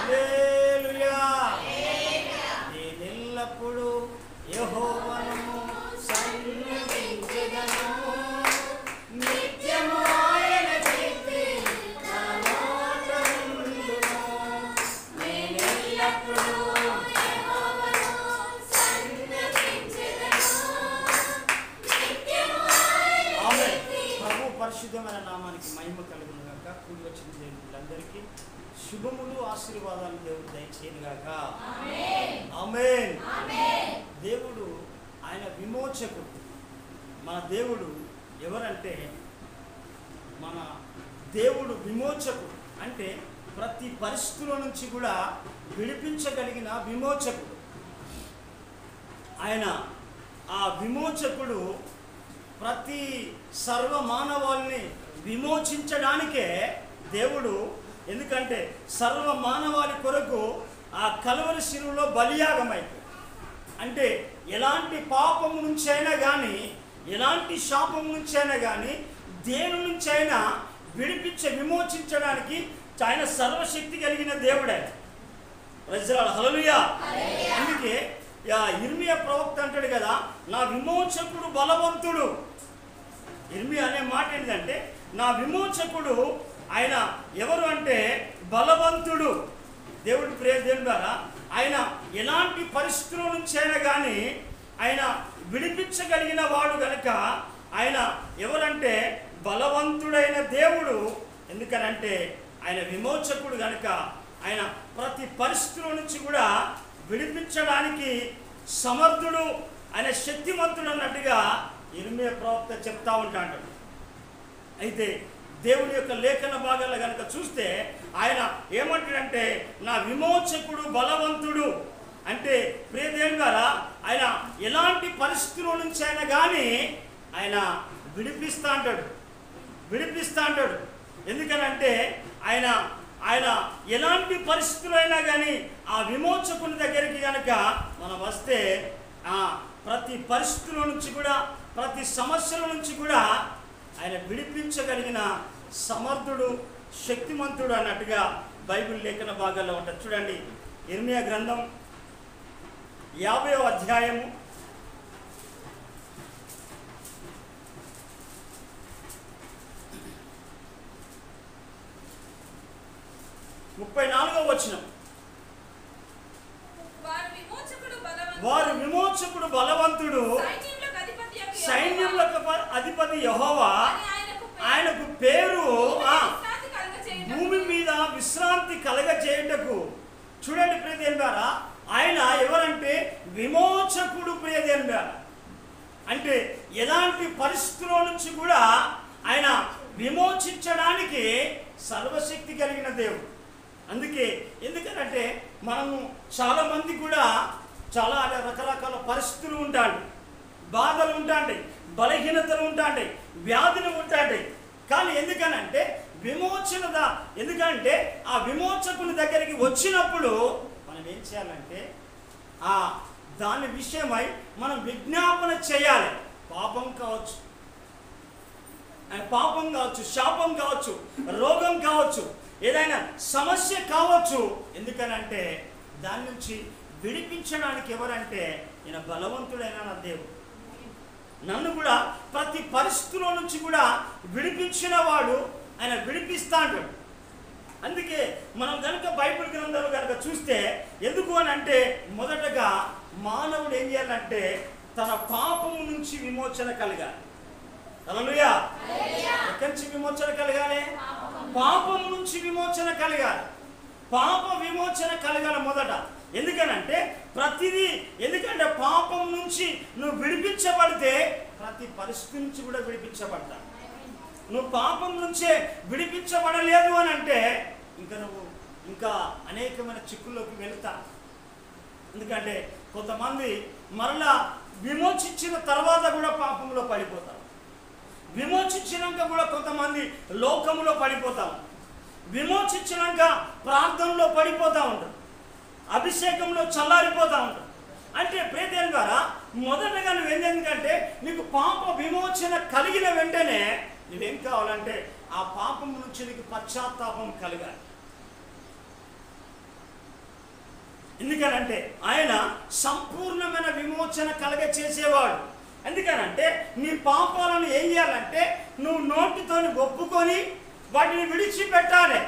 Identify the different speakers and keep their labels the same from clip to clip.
Speaker 1: హల్లెలూయా. నేనెల్లప్పుడూ యెహోవాను సన్నిధించెదను, నిత్యము ఆయన కీర్తి నా నోట ఉండును. నేనెల్లప్పుడూ
Speaker 2: యెహోవాను సన్నిధించెదను, నిత్యము ఆయన
Speaker 1: ఆమేన్.
Speaker 2: కీర్తి.
Speaker 1: ప్రభు పరిశుద్ధమైన నామానికి మహిమ కలుగును గాక. కూడి వచ్చిన దేవుళ్ళందరికీ శుభములు ఆశీర్వాదాలు దేవుడు దయచేయను గాక. ఆమేన్. దేవుడు ఆయన విమోచకుడు. మన దేవుడు ఎవరంటే, మన దేవుడు విమోచకుడు అంటే ప్రతి పరిస్థితుల నుంచి కూడా విడిపించగలిగిన విమోచకుడు. ఆయన ఆ విమోచకుడు ప్రతి సర్వమానవాల్ని విమోచించడానికే దేవుడు, ఎందుకంటే సర్వమానవాళి కొరకు ఆ కలువరి శిలువలో బలియాగమైపోయి, అంటే ఎలాంటి పాపం నుంచైనా కానీ, ఎలాంటి శాపం నుంచైనా కానీ, దేని నుంచైనా విమోచించడానికి ఆయన సర్వశక్తి కలిగిన దేవుడే. ప్రజలాడు హల్లెలూయా. అందుకే ఇర్మియా ప్రవక్త అంటాడు కదా, నా విమోచకుడు బలవంతుడు. ఇర్మియా అనే మాట ఏంటంటే, నా విమోచకుడు ఆయన ఎవరు అంటే బలవంతుడు. దేవుడి దేవుని ద్వారా ఆయన ఎలాంటి పరిస్థితుల నుంచి అయినా కానీ ఆయన విడిపించగలిగిన వాడు కనుక ఆయన ఎవరంటే బలవంతుడైన దేవుడు. ఎందుకనంటే ఆయన విమోచకుడు కనుక ఆయన ప్రతి పరిస్థితుల నుంచి కూడా విడిపించడానికి సమర్థుడు, ఆయన శక్తిమంతుడు అన్నట్టుగా ఇర్మియా ప్రవక్త చెప్తా ఉంటాడు. అయితే దేవుని యొక్క లేఖన భాగాల్లో కనుక చూస్తే ఆయన ఏమంటాడంటే, నా విమోచకుడు బలవంతుడు అంటే ప్రియదేవుని ద్వారా ఆయన ఎలాంటి పరిస్థితుల నుంచి అయినా కానీ ఆయన విడిపిస్తా అంటాడు. ఎందుకనంటే ఆయన ఆయన ఎలాంటి పరిస్థితులైనా కానీ ఆ విమోచకుని దగ్గరికి కనుక మనం వస్తే ప్రతి పరిస్థితుల నుంచి కూడా, ప్రతి సమస్యల నుంచి కూడా ఆయన విడిపించగలిగిన సమర్థుడు, శక్తిమంతుడు అన్నట్టుగా బైబిల్ లేఖన భాగాల్లో ఉంటుంది. చూడండి, ఇర్మియా గ్రంథం 50వ అధ్యాయము 34వ వచనం. వారి విమోచకుడు బలవంతుడు, సైన్యములకు అధిపతి యెహోవా, ఆయనకు పేరు భూమి మీద విశ్రాంతి కలగజేయుటకు. చూడండి ప్రియదేవుని ద్వారా ఆయన ఎవరంటే విమోచకుడు. ప్రియదేవుని ద్వారా అంటే ఎలాంటి పరిస్థితుల నుంచి కూడా ఆయన విమోచించడానికి సర్వశక్తి కలిగిన దేవుడు. అందుకే ఎందుకనంటే మనము చాలామంది కూడా చాలా రకరకాల పరిస్థితులు ఉంటాయి, బాధలు ఉంటాయి, బలహీనతలు ఉంటాయి, వ్యాధులు ఉంటాయి. కానీ ఎందుకనంటే ఎందుకంటే ఆ విమోచకుని దగ్గరికి వచ్చినప్పుడు మనం ఏం చేయాలంటే దాని విషయమై మనం విజ్ఞాపన చేయాలి. పాపం కావచ్చు, శాపం కావచ్చు, రోగం కావచ్చు, ఏదైనా సమస్య కావచ్చు. ఎందుకనంటే దాని నుంచి విడిపించడానికి ఎవరంటే ఈయన బలవంతుడైన నా దేవుడు. నన్ను కూడా ప్రతి పరిస్థితుల నుంచి కూడా విడిపించిన వాడు, ఆయన విడిపిస్తా అంటాడు. అందుకే మనం కనుక బైబిల్ గ్రంథాలు కనుక చూస్తే ఎందుకు అని అంటే, మొదటగా మానవుడు ఏం చేయాలంటే తన పాపము నుంచి విమోచన కలగాలి. హల్లెలూయా. ఎక్కడి నుంచి విమోచన కలగాలి? పాపం నుంచి విమోచన కలగాలి. పాప విమోచన కలగాలి మొదట. ఎందుకనంటే ఎందుకంటే పాపం నుంచి నువ్వు విడిపించబడితే ప్రతి పరిస్థితి నుంచి కూడా విడిపించబడతా. నువ్వు పాపం నుంచే విడిపించబడలేదు అని అంటే ఇంకా అనేకమైన చిక్కుల్లోకి వెళ్తా. ఎందుకంటే కొంతమంది మరలా విమోచించిన తర్వాత కూడా పాపంలో పడిపోతారు. విమోచించినాక కూడా కొంతమంది లోకంలో పడిపోతాం. విమోచించినాక ప్రార్థనలో పడిపోతూ ఉంటారు, అభిషేకంలో చల్లారిపోతూ ఉంటారు. అంటే ప్రియదేవుని ద్వారా మొదటగా ఎందుకంటే నీకు పాప విమోచన కలిగిన వెంటనే నువ్వేం కావాలంటే ఆ పాపం నుంచి నీకు పశ్చాత్తాపం కలగాలి. ఎందుకనంటే ఆయన సంపూర్ణమైన విమోచన కలగ చేసేవాడు. ఎందుకనంటే నీ పాపాలను ఏం చేయాలంటే నువ్వు నోటితోని ఒప్పుకొని వాటిని విడిచిపెట్టాలి.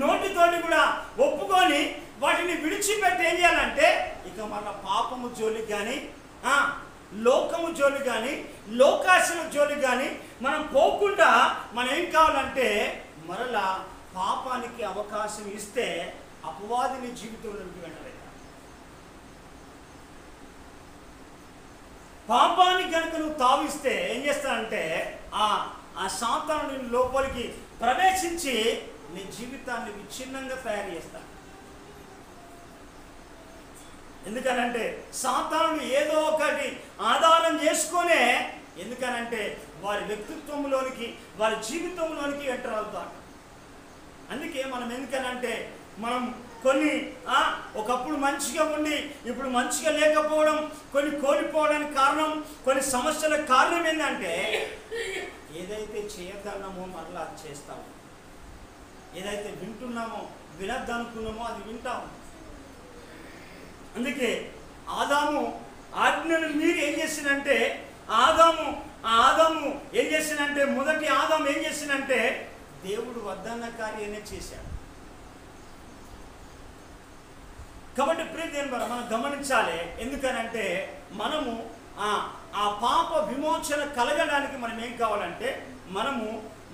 Speaker 1: నోటితోని కూడా ఒప్పుకొని వాటిని విడిచిపెట్టి ఏం చేయాలంటే ఇక మన పాపము జోలికి కానీ లోకము జోలికి కానీ లోకాశల జోలికి కానీ మనం పోకుండా మనం ఏం కావాలంటే మరలా పాపానికి అవకాశం ఇస్తే అపవాదిని జీవితంలోకి వెంటనే పాపానికి కనుక నువ్వు తావిస్తే ఏం చేస్తానంటే ఆ సాతాను లోపలికి ప్రవేశించి నీ జీవితాన్ని విచ్ఛిన్నంగా తయారు చేస్తాను. ఎందుకనంటే సాతాను ఏదో ఒకటి ఆధారం చేసుకొనే, ఎందుకనంటే వారి వ్యక్తిత్వంలోనికి వారి జీవితంలోనికి ఎంటర్ అవుతాడు. అందుకే మనం ఎందుకనంటే మనం కొన్ని ఒకప్పుడు మంచిగా ఉండి ఇప్పుడు మంచిగా లేకపోవడం, కొన్ని కోల్పోవడానికి కారణం, కొన్ని సమస్యలకు కారణం ఏంటంటే ఏదైతే చేయగలమో మరలా అది చేస్తాము, ఏదైతే వింటున్నామో వినద్దనుకున్నామో అది వింటాము. అందుకే ఆదాము ఆజ్ఞను మీరు ఏం చేసిందంటే ఆదాము ఏం చేసిందంటే మొదటి ఆదాము ఏం చేసిందంటే దేవుడు వద్దన్న కార్యాన్ని చేశాడు. కాబట్టి ప్రియదేవుని మనం గమనించాలి. ఎందుకనంటే మనము ఆ పాప విమోచన కలగడానికి మనం ఏం కావాలంటే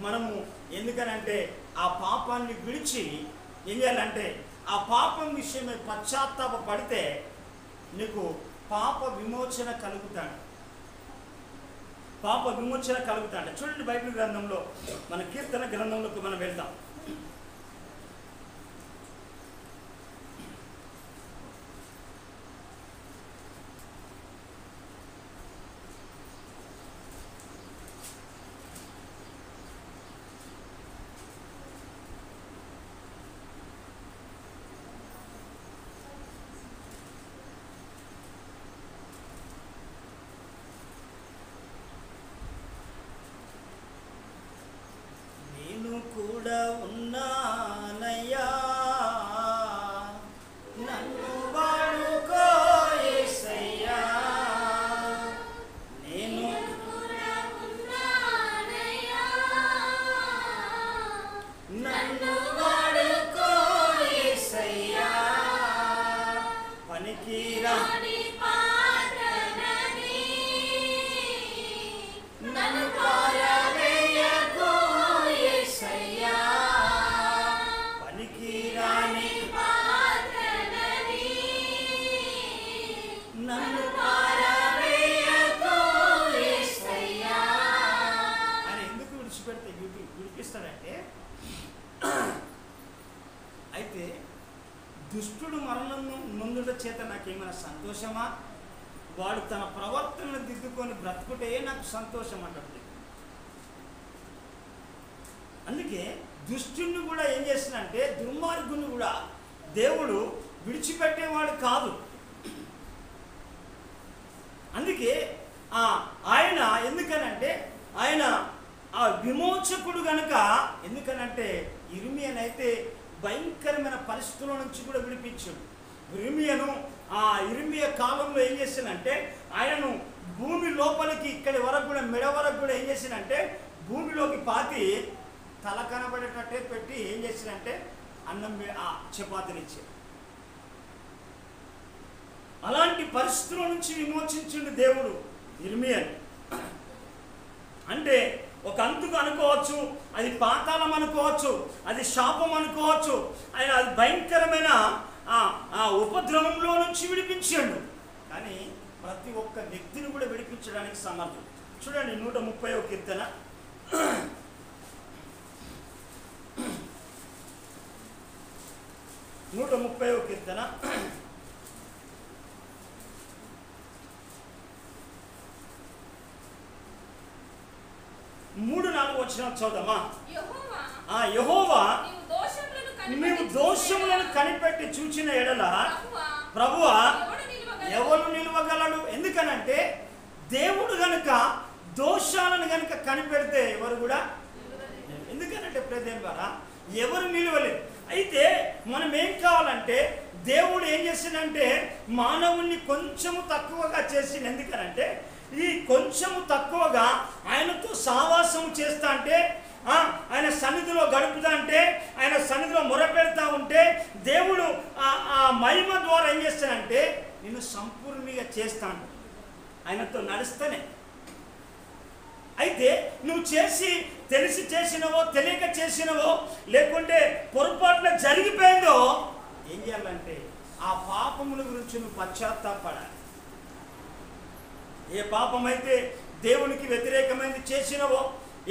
Speaker 1: మనము ఎందుకనంటే ఆ పాపాన్ని విడిచి ఏం చేయాలంటే ఆ పాపం విషయమై పశ్చాత్తాప పడితే నీకు పాప విమోచన కలుగుతాడు. పాప విమోచన కలుగుతాడు. చూడండి బైబిల్ గ్రంథంలో మన కీర్తన గ్రంథంలోకి మనం వెళ్దాం. కూడా ఉన్నానయ్యా నన్ను వాడుకో యేసయ్యా, నేను
Speaker 2: కూడా ఉన్నానయ్యా నన్ను వాడుకో యేసయ్యా,
Speaker 1: పనికిరాని
Speaker 2: పాత్రనని నన్ను
Speaker 1: అయితే దుష్టుడు మరణం నొందుట చేత నాకేమైనా సంతోషమా? వాడు తన ప్రవర్తనను దిద్దుకొని బ్రతుకుటే నాకు సంతోషం అంటుంది. అందుకే దుష్టుని కూడా ఏం చేసినంటే దుర్మార్గుని కూడా దేవుడు విడిచిపెట్టేవాడు కాదు. అందుకే ఆయన ఎందుకనంటే ఆయన ఆ విమోచకుడు గనుక, ఎందుకనంటే ఇర్మియానైతే భయంకరమైన పరిస్థితుల నుంచి కూడా విడిపించాడు. ఇర్మియా కాలంలో ఏం చేశానంటే ఆయనను భూమి లోపలికి ఇక్కడి వరకు కూడా మెడ వరకు కూడా ఏం చేశానంటే భూమిలోకి పాతి తల కనబడేటట్టే పెట్టి ఏం చేశానంటే అన్నం చపాతీనిచ్చాడు. అలాంటి పరిస్థితుల నుంచి విమోచించిండు దేవుడు ఇర్మియాని. అంటే ఒక అంతుకు అనుకోవచ్చు, అది పాతాళం అనుకోవచ్చు, అది శాపం అనుకోవచ్చు, ఆయన అది భయంకరమైన ఉపద్రవంలో నుంచి విడిపించాడు. కానీ ప్రతి ఒక్క వ్యక్తిని కూడా విడిపించడానికి సమర్థుడు. చూడండి 130వ కీర్తన 130వ కీర్తన 3-4 వచనాలు చదువుదామా? యెహోవా నీవు దోషములను కనిపెట్టి చూచిన ఎడల ప్రభువా ఎవరు నిలవగలడు? ఎందుకనంటే దేవుడు గనుక దోషాలను గనుక కనిపెడితే ఎవరు కూడా, ఎందుకనంటే ప్రదేం ద్వారా ఎవరు నిలవలేదు. అయితే మనం ఏం కావాలంటే కావాలంటే దేవుడు ఏం చేసిందంటే మానవుణ్ణి కొంచెము తక్కువగా చేసింది. ఎందుకనంటే ఈ కొంచెము తక్కువగా ఆయనతో సహవాసం చేస్తా అంటే ఆయన సన్నిధిలో గడుపుతా అంటే ఆయన సన్నిధిలో మొరపెడతా ఉంటే దేవుడు ఆ మహిమ ద్వారా ఏం చేస్తానంటే నిన్ను సంపూర్ణంగా చేస్తాను ఆయనతో నడుస్తూనే. అయితే నువ్వు చేసి తెలిసి చేసినవో తెలియక చేసినవో లేకుంటే పొరపాటున జరిగిపోయిందో ఏం చేయాలంటే ఆ పాపముల గురించి నువ్వు పశ్చాత్తాపడాలి. ఏ పాపమైతే దేవునికి వ్యతిరేకమైనది చేసినవో,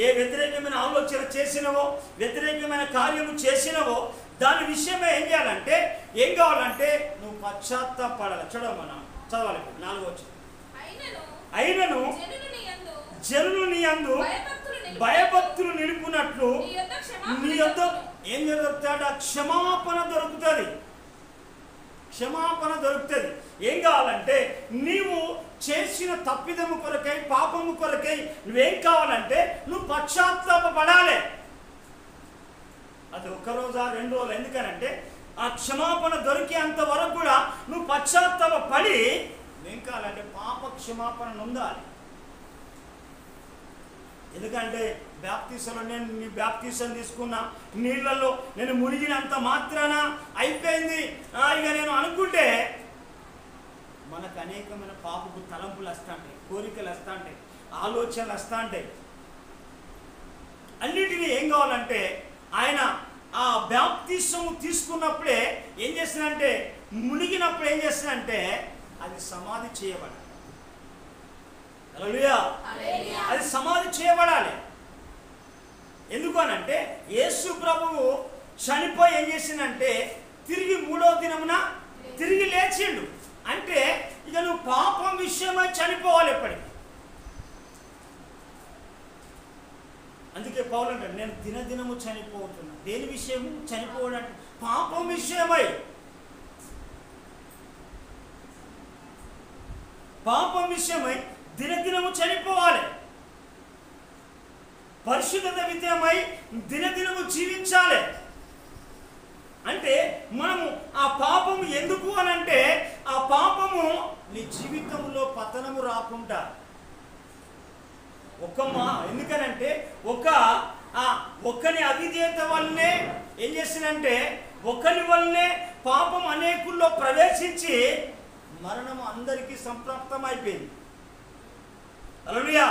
Speaker 1: ఏ వ్యతిరేకమైన ఆలోచన చేసినవో, వ్యతిరేకమైన కార్యము చేసినవో దాని విషయమే ఏం చేయాలంటే ఏం కావాలంటే నువ్వు పశ్చాత్తాపడాలి. చూడమన్నా చదవాలి 4వ వచనం. అయినను జనులు నీ యందు భయభక్తులు నిలుపునట్లు నీ యొద్ద ఏం దొరుకుతాడు? క్షమాపణ దొరుకుతుంది. క్షమాపణ దొరుకుతుంది. ఏం కావాలంటే నీవు చేసిన తప్పిదము కొరకై పాపము కొరకై నువ్వేం కావాలంటే నువ్వు పశ్చాత్తాపడాలి. అది 1 రోజా 2 రోజులు. ఎందుకనంటే ఆ క్షమాపణ దొరికేంత వరకు కూడా నువ్వు పశ్చాత్తాపడి ఏం కావాలంటే పాప క్షమాపణ నొందాలి. ఎందుకంటే బ్యాప్టిజంలో నేను నీ బ్యాప్టిజం తీసుకున్నా నీళ్ళల్లో నేను మునిగినంత మాత్రాన అయిపోయింది ఇక నేను అనుకుంటే మనకు అనేకమైన పాపపు తలంపులు వస్తాంటాయి, కోరికలు వస్తాంటాయి, ఆలోచనలు వస్తాంటాయి. అన్నిటినీ ఏం కావాలంటే ఆయన ఆ బ్యాప్టిజం తీసుకున్నప్పుడే ఏం చేస్తానంటే మునిగినప్పుడు ఏం చేస్తానంటే అది సమాధి చేయబడాలి. హల్లెలూయా. అది సమాధి చేయబడాలి. ఎందుకు అనంటే యేసు ప్రభువు చనిపోయి ఏం చేసిందంటే తిరిగి 3వ దినమున తిరిగి లేచిండు. అంటే ఇక నువ్వు పాపం విషయమై చనిపోవాలి ఎప్పటికీ. అందుకే పౌలు అంటాడు నేను దినదినము చనిపోతున్నా. దేని విషయము చనిపోవడం? పాపం విషయమై. పాపం విషయమై దినదినము చనిపోవాలి. పరిశుద్ధత విషయమై దినదినము జీవించాలి. అంటే మనము ఆ పాపము ఎందుకు అనంటే ఆ పాపము నీ జీవితంలో పతనము రాకుండా ఎందుకనంటే ఒక్కని అవిధేయత వల్లనే ఏం చేసిందంటే ఒకరి వల్లనే పాపం అనేకుల్లో ప్రవేశించి మరణం అందరికీ సంప్రాప్తం అయిపోయింది. హల్లెలూయా.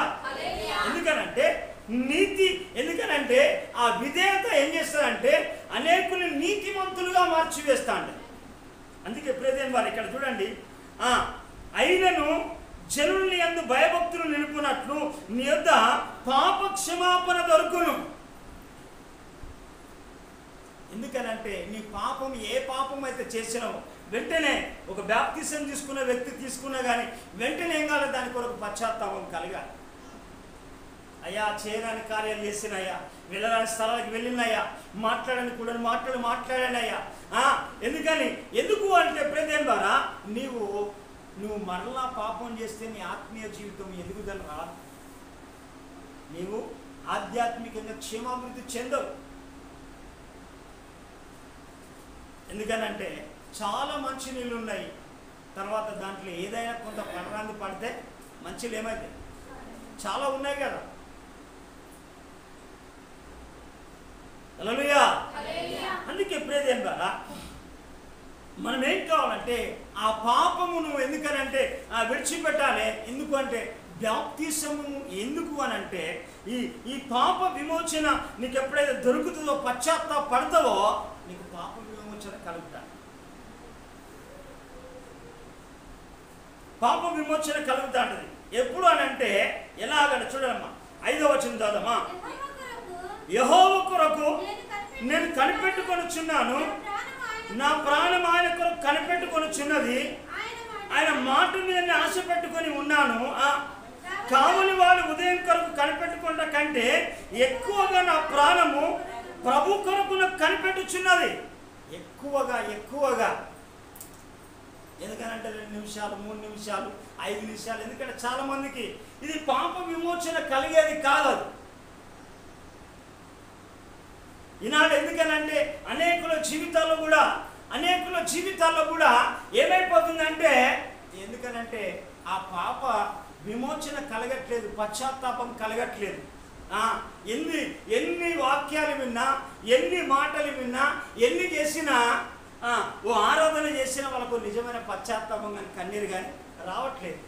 Speaker 1: ఎందుకనంటే ఆ విధేయత ఏం చేస్తారంటే అనేకులు నీతిమంతులుగా మార్చివేస్తాండి. అందుకే ప్రియమైన వారు ఇక్కడ చూడండి అయినను జనుల్ని యందు భయభక్తులు నిలుపునట్లు నీ యొద్ద పాప క్షమాపణ దొరుకును. ఎందుకనంటే నీ పాపం ఏ పాపం అయితే చేసినావో వెంటనే ఒక బ్యాప్టిజం తీసుకున్న వ్యక్తి తీసుకున్నా కానీ వెంటనే ఏం కావాలి దాని కొరకు పశ్చాత్తాపం కలగాలి. అయ్యా చేయరాని కార్యాలు చేసినయ్యా, వెళ్ళరాని స్థలాలకు వెళ్ళినయ్యా, మాట్లాడని కూడా మాట్లాడానయ్యా. ఎందుకు అంటే ప్రియమైన ద్వారా నువ్వు మరలా పాపం చేస్తే నీ ఆత్మీయ జీవితం ఎదుగుదల రాదు. నీవు ఆధ్యాత్మికంగా క్షేమాభివృద్ధి చెందవు. ఎందుకనంటే చాలా మంచి నీళ్ళు ఉన్నాయి, తర్వాత దాంట్లో ఏదైనా కొంత పనరాంది పడితే మంచిలు ఏమైతాయి? చాలా ఉన్నాయి కదా. హల్లెలూయా. అందుకే ప్రియమైన ద్వారా మనం ఏం కావాలంటే ఆ పాపము నువ్వు ఎందుకనంటే విడిచిపెట్టాలి. ఎందుకు అంటే బ్యాప్టిజము ఎందుకు అనంటే ఈ పాప విమోచన నీకు ఎప్పుడైతే దొరుకుతుందో పశ్చాత్తాపడతావో నీకు పాప విమోచన కలుగుతాయి. పాప విమోచన కలుగుతాంటది. ఎప్పుడు అనంటే ఎలాగంటే చూడమ్మా 5వ వచనం చదవమ్మా. యెహోవా కొరకు నేను కనిపెట్టుకొనుచున్నాను, నా ప్రాణం ఆయన కొరకు కనిపెట్టుకొనుచున్నది, ఆయన మాట మీద ఆశ పెట్టుకొని ఉన్నాను. కావలి వాడు ఉదయం కొరకు కనిపెట్టుకున్న కంటే ఎక్కువగా నా ప్రాణము ప్రభు కొరకు నాకు కనిపెట్టుచున్నది. ఎక్కువగా ఎందుకనంటే 2 నిమిషాలు 3 నిమిషాలు 5 నిమిషాలు. ఎందుకంటే చాలా మందికి ఇది పాప విమోచన కలిగేది కాదు. ఈనాడు ఎందుకనంటే అనేకుల జీవితాల్లో కూడా అనేకుల జీవితాల్లో కూడా ఏమైపోతుందంటే, ఎందుకనంటే ఆ పాప విమోచన కలగట్లేదు, పశ్చాత్తాపం కలగట్లేదు. ఎన్ని వాక్యాలు విన్నా, ఎన్ని మాటలు విన్నా, ఎన్ని చేసినా, ఓ ఆరాధన చేసినా వాళ్ళకు నిజమైన పశ్చాత్తాపం కానీ కన్నీరు కానీ రావట్లేదు.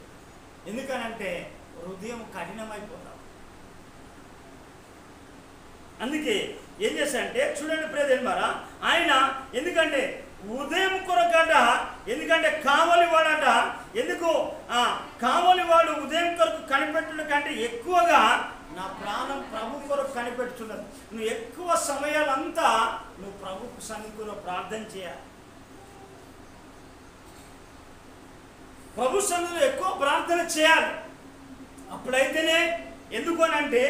Speaker 1: ఎందుకనంటే హృదయం కఠినమైపోతాం. అందుకే ఏం చేశాడంటే చూడండి ప్రియదేవులారా, ఆయన ఎందుకంటే ఉదయం కొరకట, ఎందుకంటే కావలి వాడట. ఎందుకు కావలి వాడు ఉదయం కొరకు కనిపెట్టడం కంటే ఎక్కువగా నా ప్రాణం ప్రభు కొరకు కనిపెట్టుతున్నది. నువ్వు ఎక్కువ సమయాలంతా నువ్వు ప్రభుకు సన్నిధిలో ప్రార్థన చేయాలి. ప్రభు సన్నిధిలో ఎక్కువ ప్రార్థన చేయాలి. అప్పుడైతేనే, ఎందుకనంటే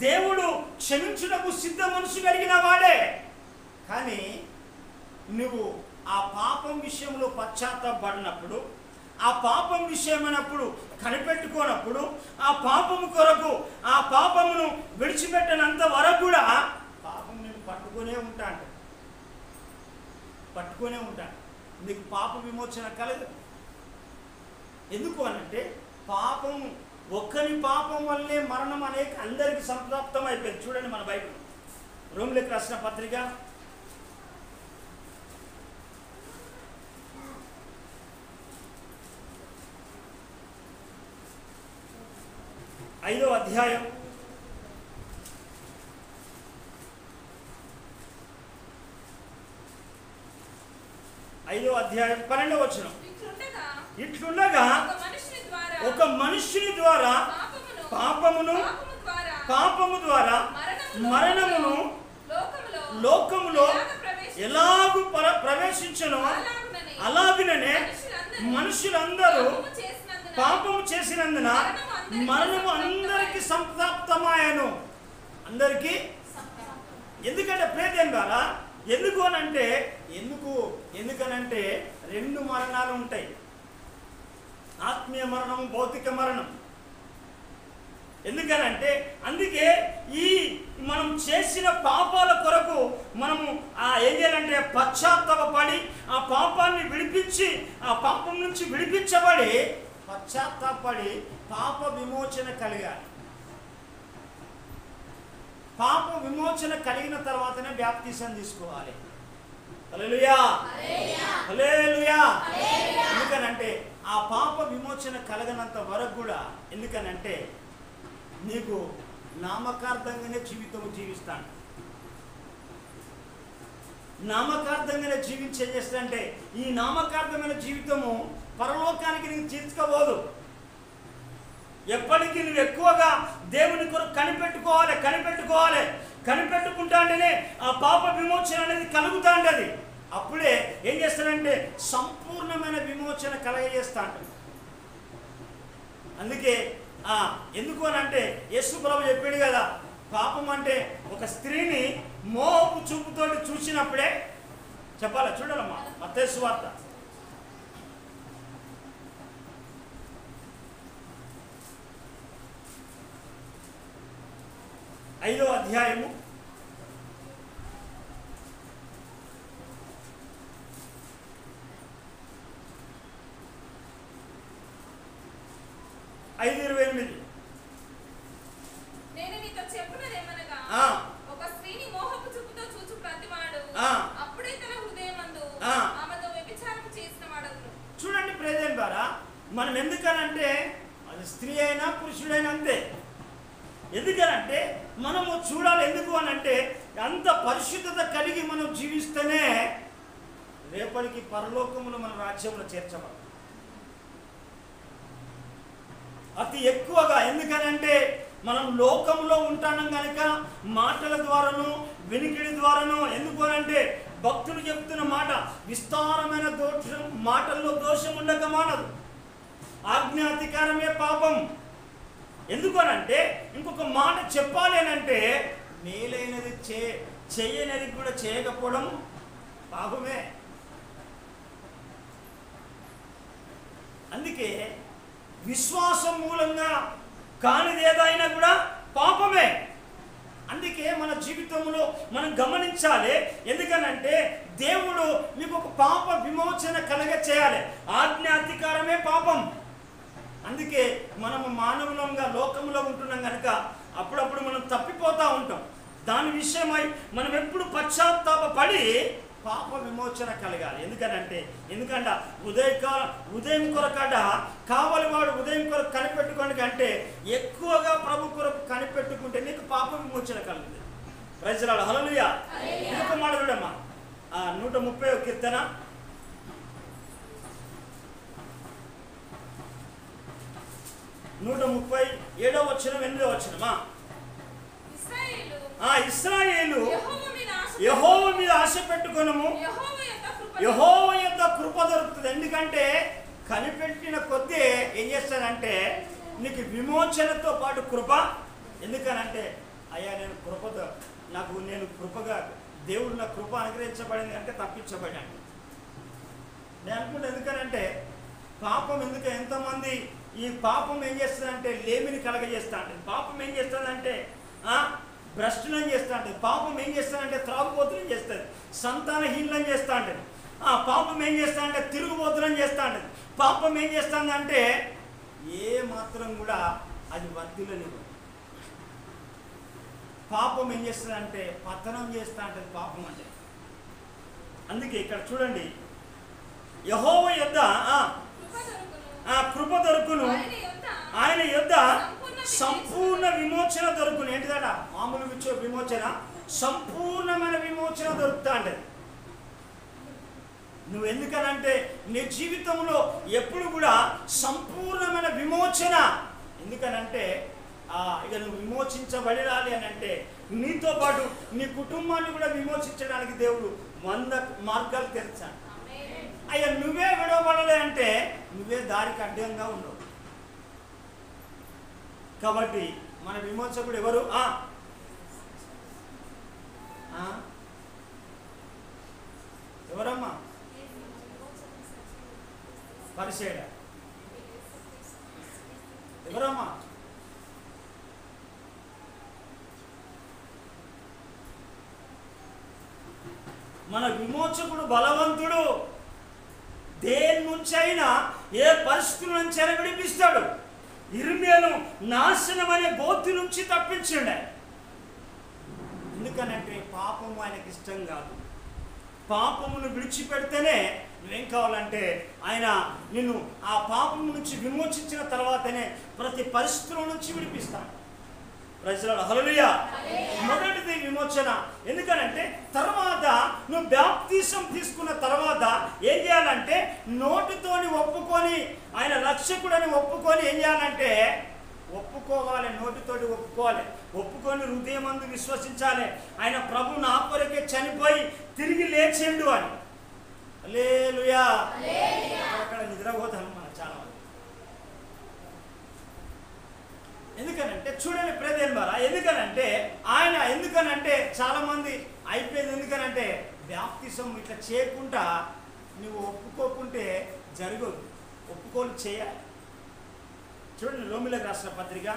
Speaker 1: దేవుడు క్షమించుటకు సిద్ధ మనసు కలిగిన వాడే. కానీ నువ్వు ఆ పాపం విషయంలో పశ్చాత్తాపడినప్పుడు, ఆ పాపం విషయమైనప్పుడు కనిపెట్టుకోనప్పుడు, ఆ పాపము కొరకు ఆ పాపమును విడిచిపెట్టినంత వరకు కూడా పాపం నేను పట్టుకునే ఉంటాను. నీకు పాప విమోచన కలదు. ఎందుకు అనంటే పాపం, ఒక్కరి పాపం వల్లే మరణం అనేక అందరికి సంప్రాప్తం అయిపోయింది. చూడండి మన బైబిల్, రోమీయులకు రాసిన పత్రిక 5వ అధ్యాయం 12వ వచనం. ఇట్లుండగా ఒక మనుష్యుని ద్వారా పాపము ద్వారా మరణమును లోకములో ఎలాగూ ప్రవేశించునో అలాగుననే మనుషులందరూ పాపము చేసినందున మరణము అందరికీ సంప్రాప్తమాయను. అందరికీ. ఎందుకంటే ప్రియదేవుని ద్వారా ఎందుకనంటే 2 మరణాలు ఉంటాయి, ఆత్మీయ మరణం, భౌతిక మరణం. ఎందుకనంటే అందుకే ఈ మనం చేసిన పాపాల కొరకు మనము ఏం చేయాలంటే పశ్చాత్తాపడి ఆ పాపాన్ని విడిపించి, ఆ పాపం నుంచి విడిపించబడి పశ్చాత్తాపడి పాప విమోచన కలగాలి. పాప విమోచన కలిగిన తర్వాతనే బాప్తిసం తీసుకోవాలి. హల్లెలూయా, హల్లెలూయా. ఎందుకనంటే ఆ పాప విమోచన కలగనంత వరకు కూడా, ఎందుకనంటే నీకు నామకార్థంగానే జీవిస్తాను. నామకార్థంగానే జీవించేం చేస్తానంటే ఈ నామకార్థమైన జీవితము పరలోకానికి నీకు తీసుకుపోదు. ఎప్పటికీ నువ్వు ఎక్కువగా దేవుని కొరకు కనిపెట్టుకుంటా అంటేనే ఆ పాప విమోచన అనేది కలుగుతా ఉంటుంది. అప్పుడే ఏం చేస్తానంటే సంపూర్ణమైన విమోచన కలగజేస్తా అంటాడు. అందుకే ఎందుకు అని అంటే యేసు ప్రభు చెప్పాడు కదా, పాపం అంటే ఒక స్త్రీని మోహపు చూపుతో చూసినప్పుడే చెప్పాలి. చూడాలమ్మా మత్తయి సువార్త 5వ అధ్యాయము 5:28.
Speaker 2: నేను నీతో చెప్పునదేమనగా ఒక స్త్రీని మోహపు చూపుతో చూచు ప్రతివాడు అప్పుడే తన హృదయమందు ఆమెతో వ్యభిచారం చేసినవాడగును.
Speaker 1: చూడండి ప్రియదేవుని ద్వారా మనం ఎందుకనంటే అది స్త్రీ అయినా పురుషుడైనా అంతే. ఎందుకనంటే మనము చూడాలి. ఎందుకు అనంటే అంత పరిశుద్ధత కలిగి మనం జీవిస్తేనే రేపటికి పరలోకములో మన రాజ్యంలో చేర్చబడాలి. అతి ఎక్కువగా ఎందుకనంటే మనం లోకంలో ఉంటాం కనుక మాటల ద్వారాను వినికిడి ద్వారాను. ఎందుకు అనంటే భక్తులు చెప్తున్న మాట విస్తారమైన దోషం, మాటల్లో దోషం ఉండక మానదు. ఆజ్ఞాధికారమే పాపం. ఎందుకు అనంటే ఇంకొక మాట చెప్పాలి అనంటే మేలైనది చేయనది కూడా చేయకపోవడం పాపమే. అందుకే విశ్వాసం మూలంగా కానిది ఏదైనా కూడా పాపమే. అందుకే మన జీవితంలో మనం గమనించాలి. ఎందుకనంటే దేవుడు మీకు ఒక పాప విమోచన కలగ చేయాలి. ఆజ్ఞాధికారమే పాపం. అందుకే మనము మానవులంగా లోకంలో ఉంటున్నాం కనుక అప్పుడప్పుడు మనం తప్పిపోతూ ఉంటాం. దాని విషయమై మనం ఎప్పుడు పశ్చాత్తాపడి పాప విమోచన కలగాలి. ఎందుకంటే ఉదయం కొరకట కావాలి వాడు ఉదయం కొరకు కనిపెట్టుకోండి కంటే ఎక్కువగా ప్రభు కొరకు కనిపెట్టుకుంటే నీకు పాప విమోచన కలుగుతుంది. Praise the lord. హల్లెలూయా. ఇంకొక మాట చూడమ్మా, 130వ కీర్తన 137వ వచనం 8వ వచనమా. ఇశ్రాయేలు యెహోవా మీద ఆశ పెట్టుకొనుము, యెహోవా యొద్ద కృప దొరుకుతుంది. ఎందుకంటే కనిపెట్టిన కొద్దీ ఏం చేస్తానంటే నీకు విమోచనతో పాటు కృప. ఎందుకనంటే అయ్యా నేను కృపగా దేవుడు నా కృప అనుగ్రహించబడింది అంటే తప్పించబడాను నేను అనుకుంటా. ఎందుకనంటే పాపం ఎంతమంది ఈ పాపం ఏం చేస్తుందంటే లేమిని కలగజేస్తా ఉంటుంది. పాపం ఏం చేస్తుందంటే భ్రష్టులను చేస్తూ ఉంటుంది. పాపం ఏం చేస్తుందంటే త్రాగుబోతులను చేస్తుంది, సంతానహీనులను చేస్తూ ఉంటుంది. పాపం ఏం చేస్తుందంటే తిరుగుబోతులను చేస్తూ ఉంటుంది. పాపం ఏం చేస్తుందంటే ఏ మాత్రం కూడా అది వర్ధిల్లనివ్వదు. పాపం ఏం చేస్తుందంటే పతనం చేస్తూ ఉంటుంది పాపం అంటే. అందుకే ఇక్కడ చూడండి, యెహోవా యొద్ద కృప దొరుకును, ఆయన యొద్ద సంపూర్ణ విమోచన దొరుకును. ఏంటిదట? మామూలు విమోచన, సంపూర్ణమైన విమోచన దొరుకుతా అంటే. నువ్వు ఎందుకనంటే నీ జీవితంలో ఎప్పుడు కూడా సంపూర్ణమైన విమోచన. ఎందుకనంటే ఇక నువ్వు విమోచించబడాలి అని అంటే నీతో పాటు నీ కుటుంబాన్ని కూడా విమోచించడానికి దేవుడు 100 మార్గాలు తెరిచాడు. అయ్యా నువ్వే విడవబడలే అంటే నువ్వే దారికి అడ్డంగా ఉండవు. కాబట్టి మన విమోచకుడు ఎవరు? ఎవరమ్మా? పరిసేడ ఎవరమ్మా? మన విమోచకుడు బలవంతుడు. దేని నుంచి అయినా ఏ పరిస్థితుల నుంచి అయినా విడిపిస్తాడు. ఇర్మియాను నాశనం అనే గోతి నుంచి తప్పించండి. ఎందుకనంటే పాపము ఆయనకి ఇష్టం కాదు. పాపమును విడిచిపెడితేనే నువ్వేం కావాలంటే ఆయన నిన్ను ఆ పాపము నుంచి విమోచించిన తర్వాతనే ప్రతి పరిస్థితుల నుంచి విడిపిస్తాడు. Praise the lord. హల్లెలూయా. మొదటిది విమోచన. ఎందుకనంటే తర్వాత నువ్వు బాప్తిసం తీసుకున్న తర్వాత ఏం చేయాలంటే నోటితోని ఒప్పుకొని ఆయన రక్షకుడని ఒప్పుకొని ఏం చేయాలంటే ఒప్పుకోవాలి. నోటితోటి ఒప్పుకొని హృదయమందు విశ్వసించాలి ఆయన ప్రభు నా కొరకే చనిపోయి తిరిగి లేచిండు అని. హల్లెలూయా. అక్కడ నిద్రపోతాను మన చాలా మంది. ఎందుకనంటే చూడండి ప్రేదేన్ బారా, ఎందుకనంటే చాలా మంది అయిపోయింది. ఎందుకనంటే బాప్తిసం ఇట్లా చేయకుండా నువ్వు ఒప్పుకోకుంటే జరగదు. ఒప్పుకోలు చేయాలి. చూడండి రోమిలకు రాసిన పత్రిక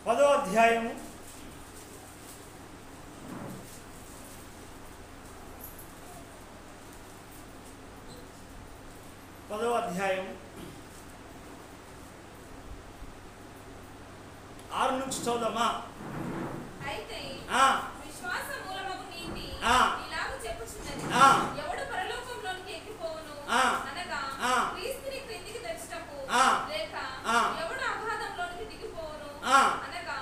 Speaker 1: 10వ అధ్యాయము 10వ అధ్యాయం 6 నుంచి చదువుదామా.
Speaker 2: అయితే విశ్వాస మూలమగు నీతి ఇలాగ చెప్పుచున్నది, ఎవడు పరలోకంలోనికి ఎక్కిపోవును అనగా క్రీస్తుని క్రిందికి తెచ్చుటకు, లేక ఎవడు అగాధంలోనికి దిగిపోవును అనగా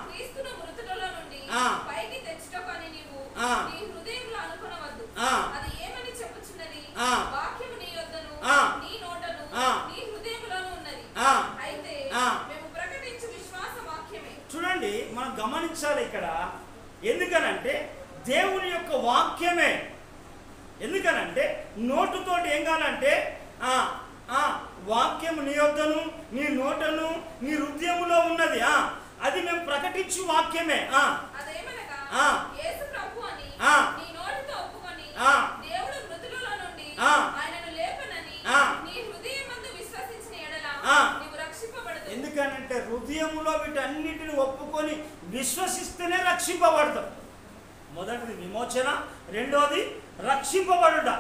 Speaker 2: క్రీస్తును మృతులలో నుండి పైకి తెచ్చుటకు అని నీవు నీ హృదయంలో అనుకొనవద్దు. అది ఏమని చెప్పుచున్నది? వాక్యము నీ యొద్దను నీ నోటను నీ హృదయములోను ఉన్నది. అయితే మేము ప్రకటించు విశ్వాస వాక్యమే. చూడండి మనం గమనించాలి ఇక్కడ. ఎందుకనంటే దేవుని యొక్క వాక్యమే. ఎందుకనంటే నోటుతోటి ఏం కావాలంటే వాక్యము నీ యొద్దను నీ నోటను నీ హృదయములో ఉన్నది. అది మేము ప్రకటించు వాక్యమే. అదేమనగా యేసు ప్రభు అని నీ నోటితో ఒప్పుకొని దేవుడు మృతులలో నుండి ఆయనను లేపనని నీ హృదయమందు విశ్వసించిన
Speaker 1: హృదయంలో వీటన్నిటిని ఒప్పుకొని విశ్వసిస్తేనే రక్షింపబడతాం. మొదటిది విమోచన, రెండోది రక్షింపబడుట.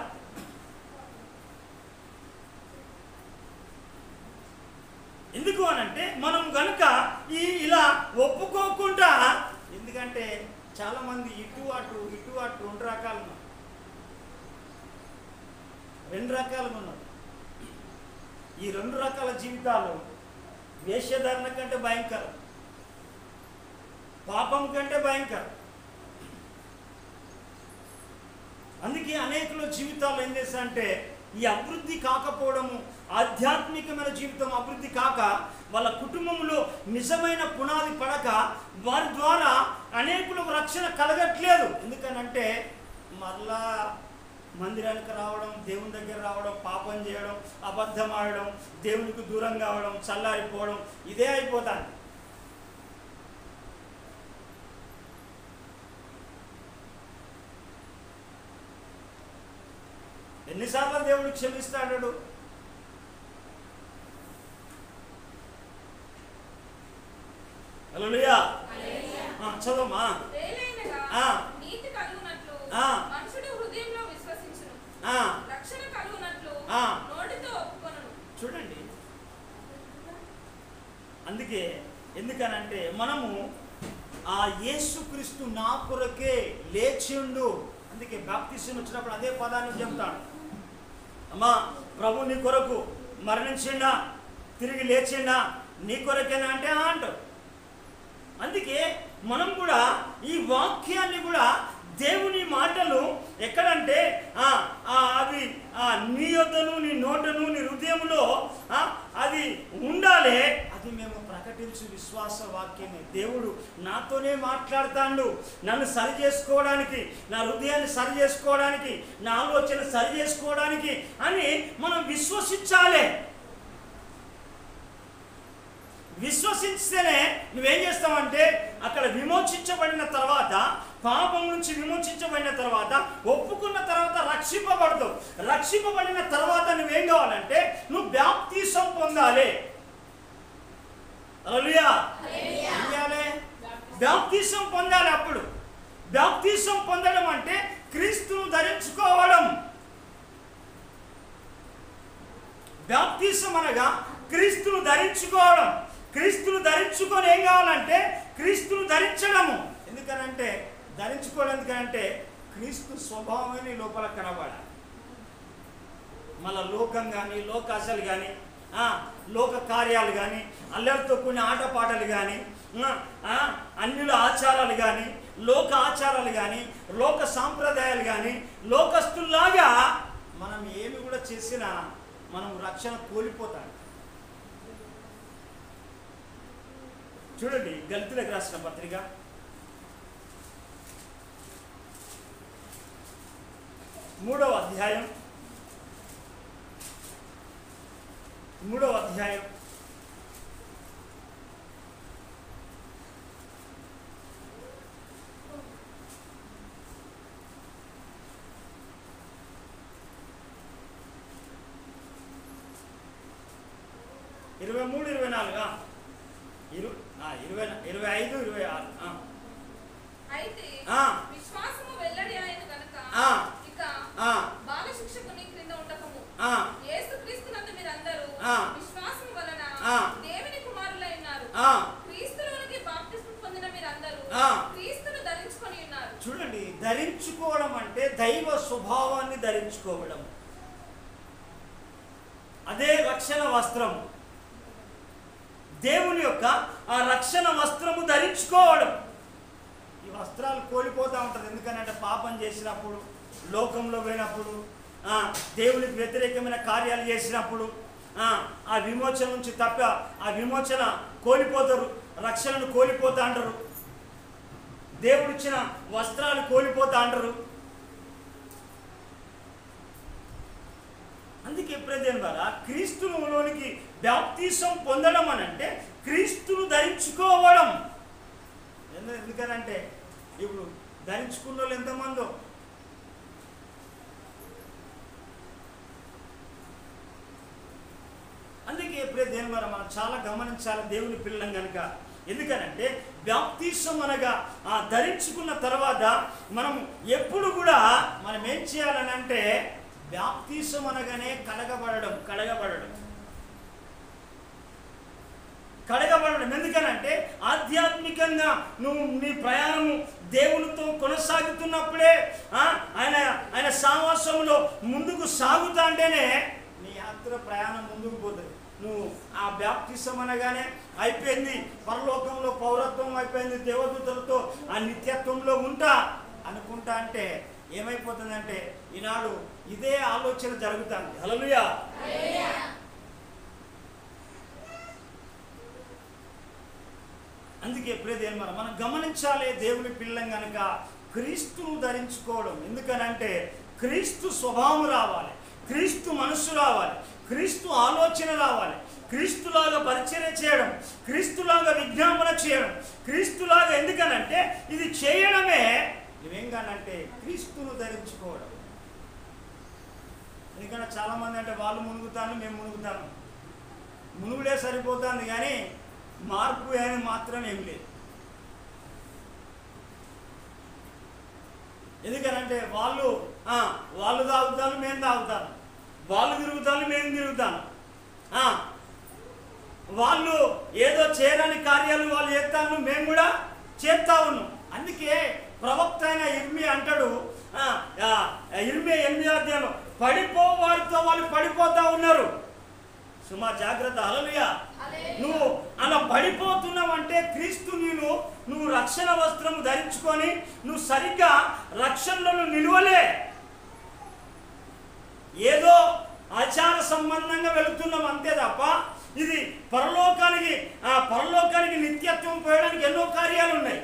Speaker 1: ఎందుకు అనంటే మనం కనుక ఇలా ఒప్పుకోకుండా, ఎందుకంటే చాలామంది ఇటు అటు రెండు రకాలుగా ఉన్నారు. ఈ రెండు రకాల జీవితాలు వేషధారణ కంటే భయంకరం, పాపం కంటే భయంకరం. అందుకే అనేకుల జీవితాలు ఏం చేస్తారంటే ఈ అభివృద్ధి కాకపోవడము, ఆధ్యాత్మికమైన జీవితం అభివృద్ధి కాక, వాళ్ళ కుటుంబంలో నిజమైన పునాది పడక, వారి ద్వారా అనేకులకు రక్షణ కలగట్లేదు. ఎందుకనంటే మళ్ళా మందిరానికి రావడం, దేవుని దగ్గర రావడం, పాపం చేయడం, అబద్ధం ఆడడం, దేవునికి దూరం కావడం, చల్లారిపోవడం, ఇదే అయిపోతాను. ఎన్నిసార్లు దేవుడు క్షమిస్తాడు? హల్లెలూయా. చదవమ్మా. చూడండి, అందుకే ఎందుకనంటే మనము ఆ యేసుక్రీస్తు నా కొరకే లేచిండు. అందుకే బాప్తిసం వచ్చినప్పుడు అదే పదాన్ని చెప్తాడు. అమ్మా, ప్రభు నీ కొరకు మరణించిండా, తిరిగి లేచిండా, నీ కొరకేనా అంటే అంటాడు. అందుకే మనం కూడా ఈ వాక్యాన్ని కూడా, దేవుని మాటలు ఎక్కడంటే అవి నీ యొద్దను, నీ నోటను, నీ హృదయంలో అది ఉండాలి. అది మేము ప్రకటించు విశ్వాస వాక్యమే. దేవుడు నాతోనే మాట్లాడుతాడు, నన్ను సరి చేసుకోవడానికి, నా హృదయాన్ని సరి చేసుకోవడానికి, నా ఆలోచన సరి చేసుకోవడానికి అని మనం విశ్వసించాలి. విశ్వసిస్తేనే నువ్వేం చేస్తావంటే అక్కడ విమోచించబడిన తర్వాత, పాపం నుంచి విమోచించబడిన తర్వాత, ఒప్పుకున్న తర్వాత రక్షింపబడతావు. రక్షింపబడిన తర్వాత నువ్వేం కావాలంటే నువ్వు బాప్తిసం పొందాలి. హల్లెలూయా. బాప్తిసం పొందాలి. అప్పుడు బాప్తిసం పొందడం అంటే క్రీస్తును ధరించుకోవడం. బాప్తిసం అనగా క్రీస్తును ధరించుకోవడం. క్రీస్తును ధరించుకొని ఏం కావాలంటే క్రీస్తును ధరించడము. ఎందుకనంటే ధరించుకోవడం ఎందుకంటే క్రీస్తు స్వభావమే లోపల కనబడాలి. మళ్ళా లోకం కానీ, లోకాశలు కానీ, లోక కార్యాలు కానీ, అల్లరితో కూడిన ఆటపాటలు కానీ, అన్యుల ఆచారాలు కానీ, లోక ఆచారాలు కానీ, లోక సాంప్రదాయాలు కానీ, లోకస్తుల్లాగా మనం ఏమి కూడా చేసినా మనం రక్షణ కోల్పోతాం. చూడండి, గల్తీలకు రాసిన పత్రిక 3వ అధ్యాయం 23, 24, 25, 26.
Speaker 2: అయితే విశ్వాసము వెల్లడి అయిన గనుక ఇక బాల శిక్షకుని క్రింద ఉండకము. యేసుక్రీస్తునందు మీరందరూ విశ్వాసము వలన దేవుని కుమారులై ఉన్నారు. క్రీస్తులోనికి బాప్తిస్మం పొందిన మీరందరూ క్రీస్తును ధరించుకొని ఉన్నారు.
Speaker 1: చూడండి, ధరించుకోవడం అంటే దైవ స్వభావాన్ని ధరించుకోవడం. అదే రక్షణ వస్త్రం. దేవుని యొక్క ఆ రక్షణ వస్త్రము ధరించుకోవడం. ఈ వస్త్రాలు కోల్పోతూ ఉంటుంది. ఎందుకంటే పాపం చేసినప్పుడు, లోకంలో పోయినప్పుడు, దేవునికి వ్యతిరేకమైన కార్యాలు చేసినప్పుడు ఆ విమోచన నుంచి తప్ప ఆ విమోచన కోల్పోతారు, రక్షణను కోల్పోతా అంటారు, దేవుడిచ్చిన వస్త్రాలు కోల్పోతా అంటారు. అందుకే ప్రియమైన వారా, క్రీస్తులోనికి బాప్తిసం పొందడం అని అంటే క్రీస్తును ధరించుకోవడం. ఎందుకనంటే ఇప్పుడు ధరించుకున్న వాళ్ళు ఎంతమందో, అందుకే ఎప్పుడే దేని మనం చాలా గమనించాలి దేవుని పిల్లలం కనుక. ఎందుకనంటే బాప్తిసం అనగా ధరించుకున్న తర్వాత మనం ఎప్పుడు కూడా మనం ఏం చేయాలని అంటే బాప్తిసం అనగానే కడగబడడం. ఎందుకనంటే ఆధ్యాత్మికంగా నువ్వు నీ ప్రయాణము దేవునితో కొనసాగుతున్నప్పుడే ఆయన సావాసంలో ముందుకు సాగుతాంటేనే నీ యాత్ర ప్రయాణం ముందుకు పోతుంది. నువ్వు ఆ బాప్తిసం అనగానే అయిపోయింది, పరలోకంలో పౌరత్వం అయిపోయింది, దేవదూతలతో ఆ నిత్యత్వంలో ఉంటా అనుకుంటా అంటే ఏమైపోతుందంటే ఈనాడు ఇదే ఆలోచన జరుగుతుంది. హల్లెలూయా. అందుకే ఎప్పుడైతే మనం గమనించాలి దేవుని పిల్లం కనుక క్రీస్తును ధరించుకోవడం. ఎందుకనంటే క్రీస్తు స్వభావం రావాలి, క్రీస్తు మనస్సు రావాలి, క్రీస్తు ఆలోచన రావాలి, క్రీస్తులాగా పరిచర్య చేయడం, క్రీస్తులాగా విజ్ఞాపన చేయడం, క్రీస్తులాగా. ఎందుకనంటే ఇది చేయడమే నువ్వేంగానంటే క్రీస్తును ధరించుకోవడం. ఎందుకంటే చాలామంది అంటే వాళ్ళు మునుగుతాను, మేము మునుగుతాను, మునుగులే సరిపోతుంది కానీ మార్పు అని మాత్రం ఏం లేదు. ఎందుకనంటే వాళ్ళు తాగుతాను, మేము తాగుతాను, వాళ్ళు తిరుగుతాను, మేము తిరుగుతాను, వాళ్ళు ఏదో చేయని కార్యాలు వాళ్ళు చేస్తాను, మేము కూడా చేస్తా ఉన్నాం. అందుకే ప్రవక్త అయిన ఇర్మియా అంటాడు, ఇర్మియా 8వ అధ్యాయం, పడిపో వారితో వాళ్ళు పడిపోతా ఉన్నారు. సుమా జాగ్రత్త. హల్లెలూయా. నువ్వు అలా పడిపోతున్నావు అంటే క్రీస్తు నువ్వు రక్షణ వస్త్రము ధరించుకొని నువ్వు సరిగ్గా రక్షణలో నిలువలే. ఏదో ఆచార సంబంధంగా వెళుతున్నాం అంతే తప్ప ఇది పరలోకానికి నిత్యత్వం పోయడానికి ఎన్నో కార్యాలు ఉన్నాయి.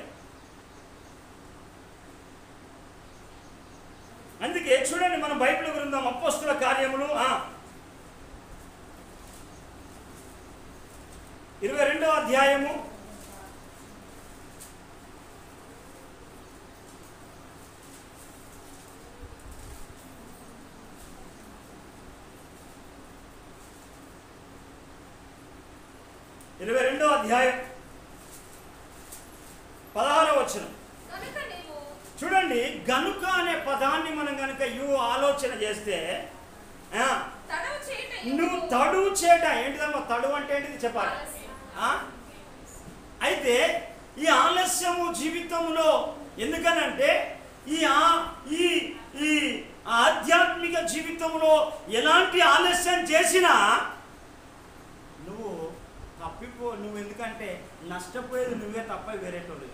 Speaker 1: అందుకే చూడండి మన బైబిల్ గ్రంథం అపోస్తుల కార్యములు 22వ అధ్యాయము 22వ అధ్యాయం 16వ వచనం చూడండి. గనుక అనే పదాన్ని మనం కనుక ఆలోచన చేస్తే నువ్వు తడువు చేట ఏంటిదమ్మా? తడువు అంటే ఏంటిది చెప్పాలి. అయితే ఈ ఆలస్యము జీవితంలో ఎందుకనంటే ఈ ఆధ్యాత్మిక జీవితంలో ఎలాంటి ఆలస్యం చేసినా నువ్వు ఎందుకంటే నష్టపోయేది నువ్వే తప్ప వేరేటోళ్ళు.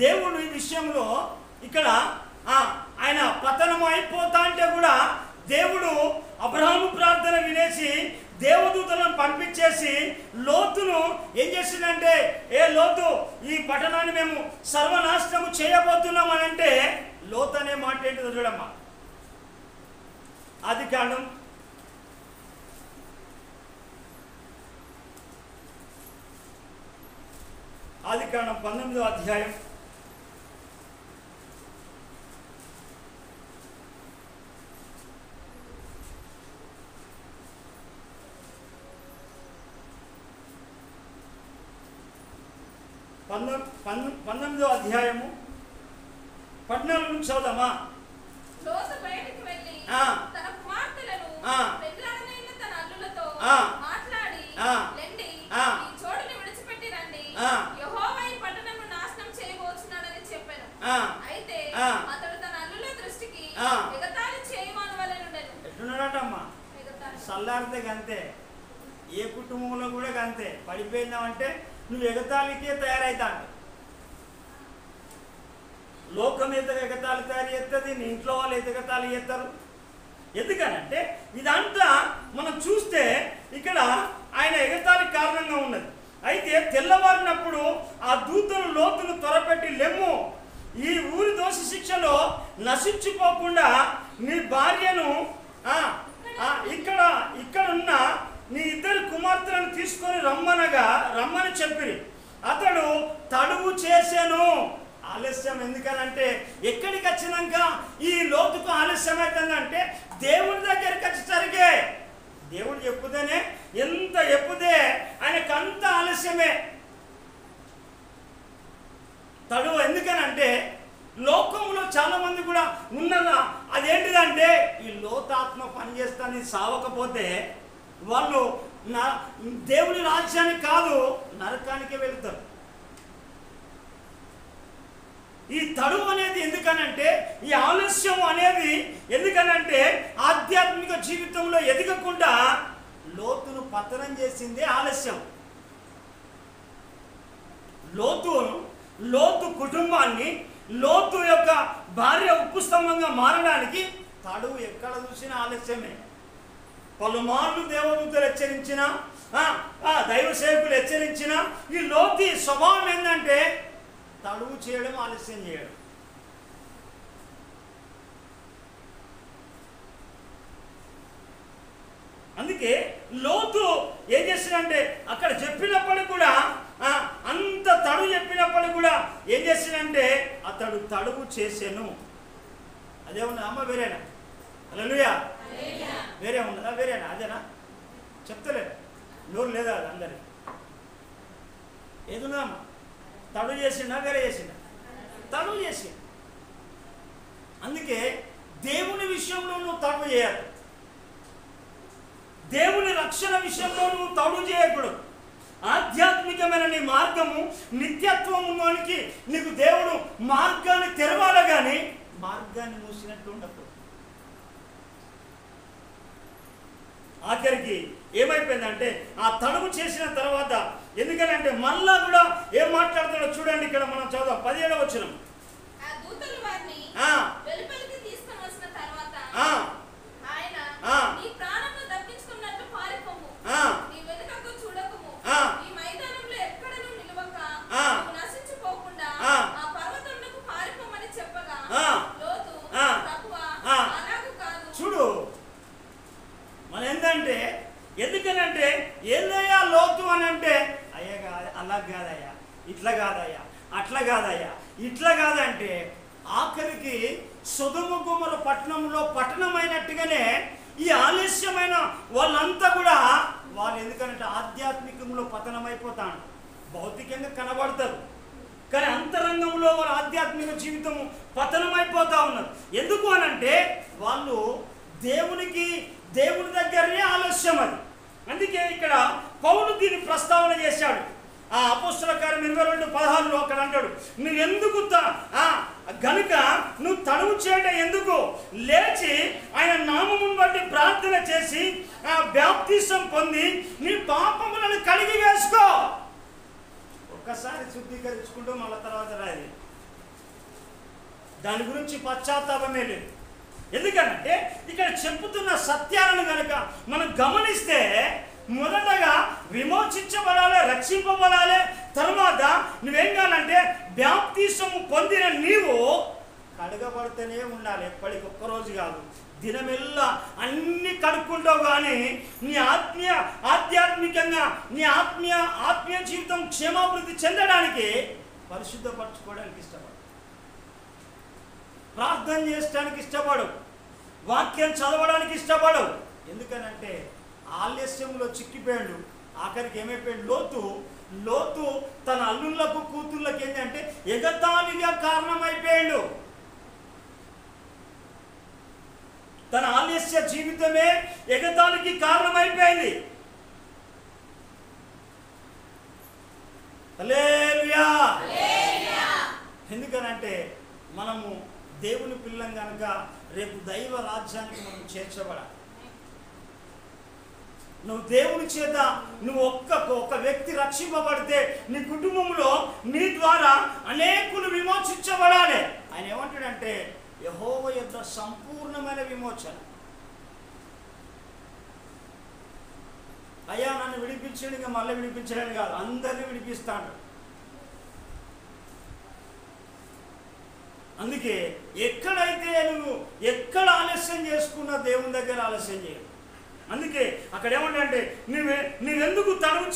Speaker 1: దేవుడు ఈ విషయంలో ఇక్కడ ఆయన పతనం అయిపోతా అంటే కూడా దేవుడు అబ్రహాము ప్రార్థన వినేసి దేవదూతలను పంపించేసి లోతును ఏం చేసిందంటే, లోతు ఈ పట్టణాన్ని మేము సర్వనాశనము చేయబోతున్నాం అని అంటే లోతు అనే మాట ఏంటిదో చూడమ్మా. ఆదికాండం 19వ అధ్యాయం 19వ అధ్యాయము 14 నుంచి చదువుదామా.
Speaker 2: లోతు బయటికి వెళ్ళి తన కుమార్తెలను పెళ్ళాడనైన తన అల్లులతో మాట్లాడి లెండి ఈ చోటుని విడిచిపెట్టి రండి, యెహోవా ఈ పట్టణమును నాశనం చేయబోతున్నాడని చెప్పాను. అయితే అతడు తన అల్లుల దృష్టికి ఎగతాళి చేయమనవలెనుండెను.
Speaker 1: ఎట్లున్నాడటమ్మా? సల్లారితే గంతే, ఏ కుటుంబంలో కూడా గంతే. పడిపోయిందామంటే నువ్వు ఎగతాళికే తయారైతాడు. లోకం ఎగతాళి తయారు చేస్తుంది, నీ ఇంట్లో వాళ్ళు ఎగతాళి చేస్తారు. ఎందుకనంటే ఇదంతా మనం చూస్తే ఇక్కడ ఆయన ఎగతాళి కారణంగా ఉన్నది. అయితే తెల్లవారినప్పుడు ఆ దూతలు లోతును త్వరపెట్టి, లెమ్ము, ఈ ఊరి దోష శిక్షలో నశించిపోకుండా నీ భార్యను ఇక్కడున్న నీ ఇద్దరు కుమార్తెలను తీసుకొని రమ్మని చెప్పిరి. అతడు తడువు చేశాను. ఆలస్యం ఎందుకనంటే ఎక్కడికి వచ్చినాక ఈ లోతుకు ఆలస్యం అవుతుందంటే దేవుని దగ్గరికి వచ్చేసరికి దేవుడు చెప్పుతేనే ఎంత చెప్పుతే ఆయనకు అంత ఆలస్యమే. తడువు ఎందుకనంటే లోకంలో చాలా మంది కూడా ఉన్నదా అదేంటిదంటే ఈ లోతాత్మ పనిచేస్తానని సావకపోతే వాళ్ళు దేవుని రాజ్యానికి కాదు నరకానికే వెళ్తారు. ఈ తడువు అనేది ఎందుకనంటే ఈ ఆలస్యం అనేది ఎందుకనంటే ఆధ్యాత్మిక జీవితంలో ఎదగకుండా లోతును పతనం చేసిందే ఆలస్యం. లోతు కుటుంబాన్ని లోతు యొక్క భార్య ఉప్పు స్తంభంగా మారడానికి తడువు ఎక్కడ చూసినా ఆలస్యమే. పలుమార్లు దేవదూతలు హెచ్చరించిన దైవ సేవకులు హెచ్చరించిన ఈ లోతు స్వభావం ఏంటంటే తడువు చేయడం, ఆలస్యం చేయడం. అందుకే లోతు ఏం చేసిందంటే అక్కడ చెప్పినప్పుడు కూడా అంత తడువు చెప్పినప్పుడు కూడా ఏం చేసిందంటే అతడు తడువు చేసాను. అదే ఉన్నదా అమ్మ? వేరేనా? హల్లెలూయా. వేరే ఉన్నదా? వేరేనా? అదేనా? చెప్తలేదు, నోరు లేదా అందరి? ఏదున్నదమ్మా? తడువు చేసిండా వేరే చేసిండా? తడువు చేసి. అందుకే దేవుని విషయంలో నువ్వు తడువు చేయాలి. దేవుని రక్షణ విషయంలో నువ్వు తడువు చేయకూడదు. ఆధ్యాత్మికమైన నీ మార్గము నిత్యత్వములోనికి నీకు దేవుడు మార్గాన్ని తెరవాలి, కానీ మార్గాన్ని మూసినట్టు ఉండకూడదు. ఆఖరికి ఏమైపోయిందంటే ఆ తడువు చేసిన తర్వాత ఎందుకనంటే మళ్ళా కూడా ఏం మాట్లాడుతాడో చూడండి. ఇక్కడ మనం చదువు 17వ వచనం. చూడు మన ఏంటంటే ఎందుకనంటే ఏదయ్యా లోతు అని అంటే అయ్యా కాదు, అలా కాదయ్యా, ఇట్లా కాదయ్యా, అట్లా కాదయ్యా, ఇట్లా కాదంటే ఆఖరికి సొదొమ గొమొర పట్టణంలో పట్టణమైనట్టుగానే ఈ ఆలస్యమైన వాళ్ళంతా కూడా వాళ్ళు ఎందుకంటే ఆధ్యాత్మికంలో పతనమైపోతాడు. భౌతికంగా కనబడతారు కానీ అంతరంగంలో వాళ్ళ ఆధ్యాత్మిక జీవితము పతనమైపోతా ఉన్నారు. ఎందుకు అనంటే వాళ్ళు దేవుని దగ్గరనే ఆలస్యం అది. అందుకే ఇక్కడ పౌలు దీన్ని ప్రస్తావన చేశాడు. ఆ అపోస్తల కార్యం 22:16 అక్కడ అంటాడు, నువ్వు ఎందుకు గనుక నువ్వు తడువు చేయడం ఎందుకు, లేచి ఆయన నామమును బట్టి ప్రార్థన చేసి బాప్తిసం పొంది నీ పాపములను కడిగి వేసుకో. ఒక్కసారి శుద్ధీకరించుకుంటూ మళ్ళీ తర్వాత రాది. దాని గురించి పశ్చాత్తాపమే లేదు. ఎందుకంటే ఇక్కడ చెప్పుతున్న సత్యాలను కనుక మనం గమనిస్తే మొదటగా విమోచించబడాలి, రక్షింపబడాలి. తర్వాత నువ్వేం కావాలంటే బాప్తిసము పొందిన నీవు కడగబడితేనే ఉండాలి. ఎప్పటికొక్క రోజు కాదు, దినమెల్లా అన్ని కడుక్కుంటావు. కానీ నీ ఆధ్యాత్మికంగా నీ ఆత్మీయ జీవితం క్షేమాభివృద్ధి చెందడానికి పరిశుద్ధపరచుకోవడానికి ఇష్టపడు, ప్రార్థన చేయడానికి ఇష్టపడు, వాక్యం చదవడానికి ఇష్టపడు. ఎందుకనంటే ఆలస్యంలో చిక్కిపోయాడు. ఆఖరికి ఏమైపోయాడు లోతు తన అల్లుళ్ళకు కూతుళ్ళకి ఏంటంటే ఎగతాళిగా కారణమైపోయాడు. తన ఆలస్య జీవితమే ఎగతాళికి కారణమైపోయింది. హల్లెలూయా. ఎందుకనంటే మనము దేవుని పిల్లం కనుక రేపు దైవ రాజ్యానికి మనం చేర్చబడాలి. నువ్వు దేవుని చేత నువ్వు ఒక్క వ్యక్తి రక్షింపబడితే నీ కుటుంబంలో నీ ద్వారా అనేకులు విమోచించబడాలి. ఆయన ఏమంటాడంటే యెహోవా యొద్ద సంపూర్ణమైన విమోచన. అయ్యా నన్ను విడిపించడానికి మళ్ళీ విడిపించడానికి కాదు, అందరినీ విడిపిస్తాడు. అందుకే ఎక్కడైతే నువ్వు ఎక్కడ ఆలస్యం చేసుకున్నా దేవుని దగ్గర ఆలస్యం చేయవు. అందుకే అక్కడ ఏమంటే నువ్వెందుకు తడువు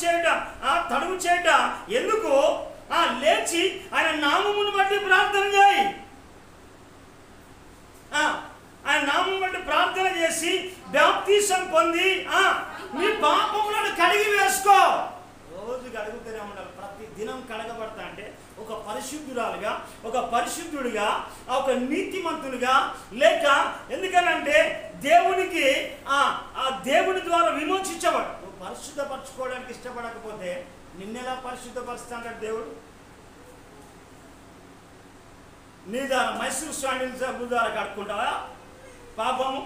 Speaker 1: చేయట ఎందుకు లేచి ఆయన నామమును బట్టి ప్రార్థన చేయి. ఆయన నామం బట్టి ప్రార్థన చేసి చేసి బాప్తిసం పొంది నీ పాపములను కడిగి వేసుకో. రోజు కడుగుతూనే ఉండాలి, ప్రతి దినం కడగబడతా అంటే ఒక పరిశుద్ధురాలుగా, ఒక పరిశుద్ధుడిగా, ఒక నీతిమంతునిగా, లేక ఎందుకనంటే దేవునికి ఆ దేవుని ద్వారా విమోచించబడు. నువ్వు పరిశుద్ధపరచుకోవడానికి ఇష్టపడకపోతే నిన్నెలా పరిశుద్ధపరుస్తాడు దేవుడు? నీ ద్వారా మైసూర్ శాండిల్ సబ్బు ద్వారా కడుక్కుంటావా పాపము?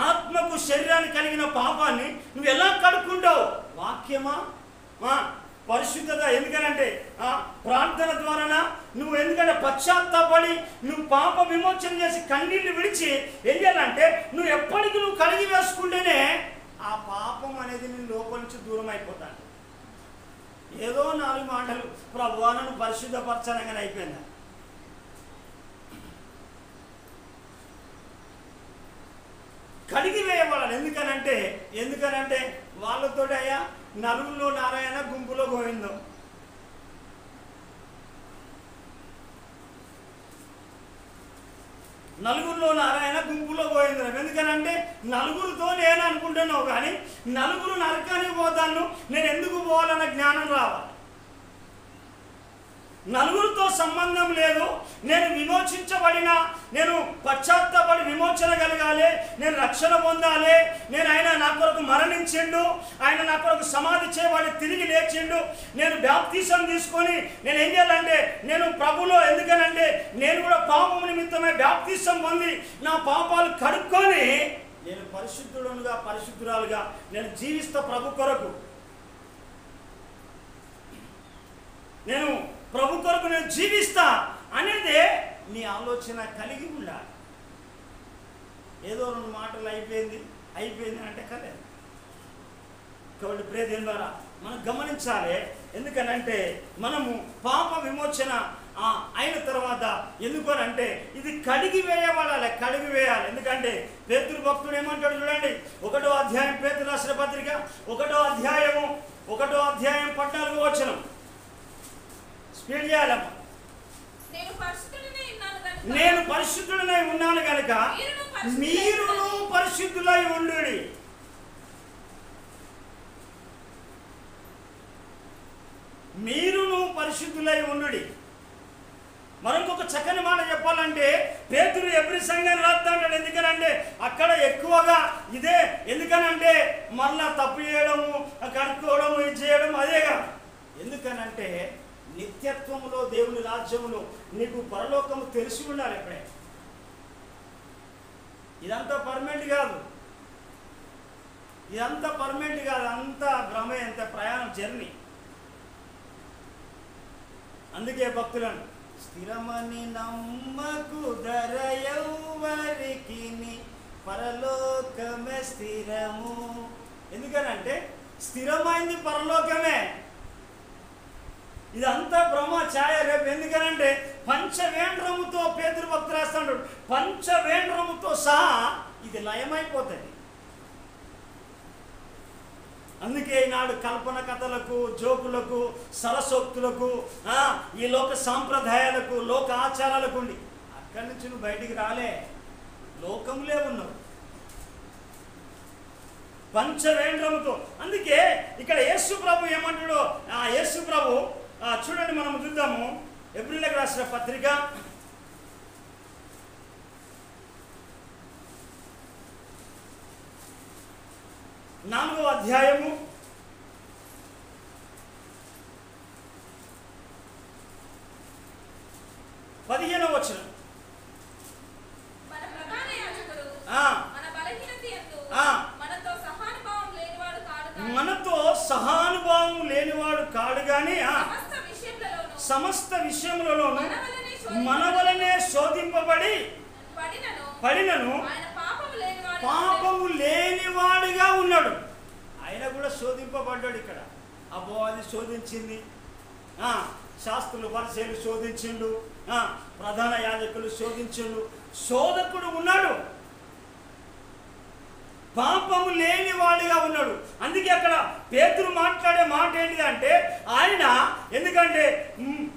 Speaker 1: ఆత్మకు శరీరానికి కలిగిన పాపాన్ని నువ్వు ఎలా కడుక్కుంటావు? వాక్యమా, పరిశుద్ధత. ఎందుకనంటే ప్రార్థన ద్వారా నువ్వు ఎందుకంటే పశ్చాత్తాపడి నువ్వు పాప విమోచన చేసి కన్నీళ్లు విడిచి ఏం చేయాలంటే నువ్వు ఎప్పటికీ నువ్వు కడిగి వేసుకుంటేనే ఆ పాపం అనేది నీ లోపల నుంచి దూరం అయిపోతాను. ఏదో 4 మాటలు ప్రభువా నన్ను పరిశుద్ధపరచనగానే అయిపోయిందా? కడిగి వేయబడాలి. ఎందుకనంటే వాళ్ళతో అయ్యా నలుగురిలో నారాయణ, గుంపులో గోవిందం. నలుగురిలో నారాయణ, గుంపులో గోవిందం. ఎందుకనంటే నలుగురితో నేను అనుకుంటున్నావు, కానీ నలుగురు నరకానికి పోతాను, నేను ఎందుకు పోవాలన్న జ్ఞానం రావాలి. నలుగురితో సంబంధం లేదు. నేను విమోచించబడిన, నేను పశ్చాత్తాపడి విమోచన కలగాలి, నేను రక్షణ పొందాలి. ఆయన నా కొరకు మరణించిండు, ఆయన నా కొరకు సమాధి చేయబడి తిరిగి లేచిండు. నేను బాప్తిసం తీసుకొని నేను ఏం చేయాలంటే నేను ప్రభులో, ఎందుకనంటే నేను కూడా పాపము నిమిత్తమే బాప్తిసం పొంది నా పాపాలు కడుక్కొని నేను పరిశుద్ధుడుగా, పరిశుద్ధురాలుగా నేను జీవిస్తా ప్రభు కొరకు. నేను ప్రభు కొరకు నేను జీవిస్తా అనేదే నీ ఆలోచన కలిగి ఉండాలి. ఏదో 2 మాటలు అయిపోయింది అంటే కదే. కాబట్టి ప్రియదేవ ద్వారా మనం గమనించాలి. ఎందుకనంటే మనము పాప విమోచన అయిన తర్వాత ఎందుకనంటే ఇది కడిగి వేయబడాలి, కడిగి వేయాలి. ఎందుకంటే పేతురు భక్తుడు ఏమంటాడు చూడండి, 1వ అధ్యాయం పేతురు రాసిన పత్రిక 1వ అధ్యాయం 14వ వచనం. స్పీడ్ చేయాలమ్మా. నేను పరిశుద్ధుడనై ఉన్నాను కనుక మీరును పరిశుద్ధులై ఉండుడి. మీరును పరిశుద్ధులై ఉండుడి. మరొక చక్కని మాట చెప్పాలంటే పేతురు ఎవ్రీ సంఘాన్ని రాస్తాడు. ఎందుకనంటే అక్కడ ఎక్కువగా ఇదే. ఎందుకనంటే మళ్ళా తప్పు చేయడము, కడుక్కోవడము, ఇది చేయడం అదేగా. ఎందుకనంటే నిత్యత్వంలో దేవుని రాజ్యములో నీకు పరలోకము తెలిసి ఉండాలి. ఎప్పుడే ఇదంతా పర్మనెంట్ కాదు, అంతా భ్రమే, అంత ప్రయాణం, జర్నీ. అందుకే భక్తులను స్థిరమని నమ్మకు ధరయెవ్వరికి పరలోకమే స్థిరము. ఎందుకనంటే స్థిరమైంది పరలోకమే. ఇదంతా బ్రహ్మ ఛాయ. రేపు ఎందుకనంటే పంచవేంద్రముతో పేతురు భక్తులు రాస్తాడు, పంచవేంద్రముతో సహా ఇది లయమైపోతుంది. అందుకే ఈనాడు కల్పన కథలకు, జోకులకు, సరసోక్తులకు, ఈ లోక సాంప్రదాయాలకు, లోక ఆచారాలకు ఉండి అక్కడి నుంచి నువ్వు బయటికి రాలే, లోకంలో ఉన్నావు పంచవేంద్రముతో. అందుకే ఇక్కడ యేసు ప్రభు ఏమంటాడో, యేసు ప్రభు చూడండి, మనం చూద్దాము. ఎబ్రీయులకు రాసిన పత్రిక 4వ అధ్యాయము 15వ వచనం. మనతో సహానుభావం లేనివాడు కాడు గాని సమస్త విషయములలోనూ మన వలనే శోధింపబడి పడినను పాపము లేనివాడుగా ఉన్నాడు. ఆయన కూడా శోధింపబడ్డాడు. ఇక్కడ అబ్బో అది శోధించింది, శాస్త్రులు పరిచయులు శోధించిండు, ప్రధాన యాజకులు శోధించిండు, శోధకుడు ఉన్నాడు, పాపము లేనివాడిగా ఉన్నాడు. అందుకే అక్కడ పేతురు మాట్లాడే మాట ఏంటిదంటే ఆయన, ఎందుకంటే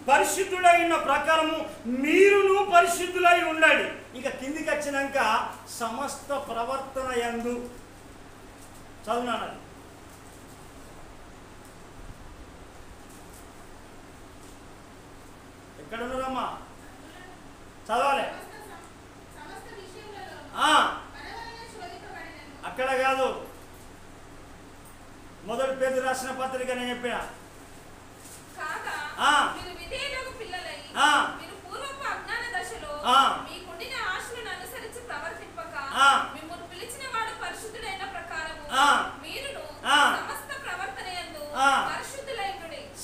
Speaker 1: పరిశుద్ధుడైన ప్రకారము మీరును పరిశుద్ధులై ఉండాలి. ఇంకా కిందికి వచ్చినాక సమస్త ప్రవర్తన యందు చదువునాడు. ఎక్కడ ఉన్నారమ్మా? చదవాలి. అక్కడ కాదు, మొదటి పేతురు రాసిన పత్రిక నేను చెప్పిన.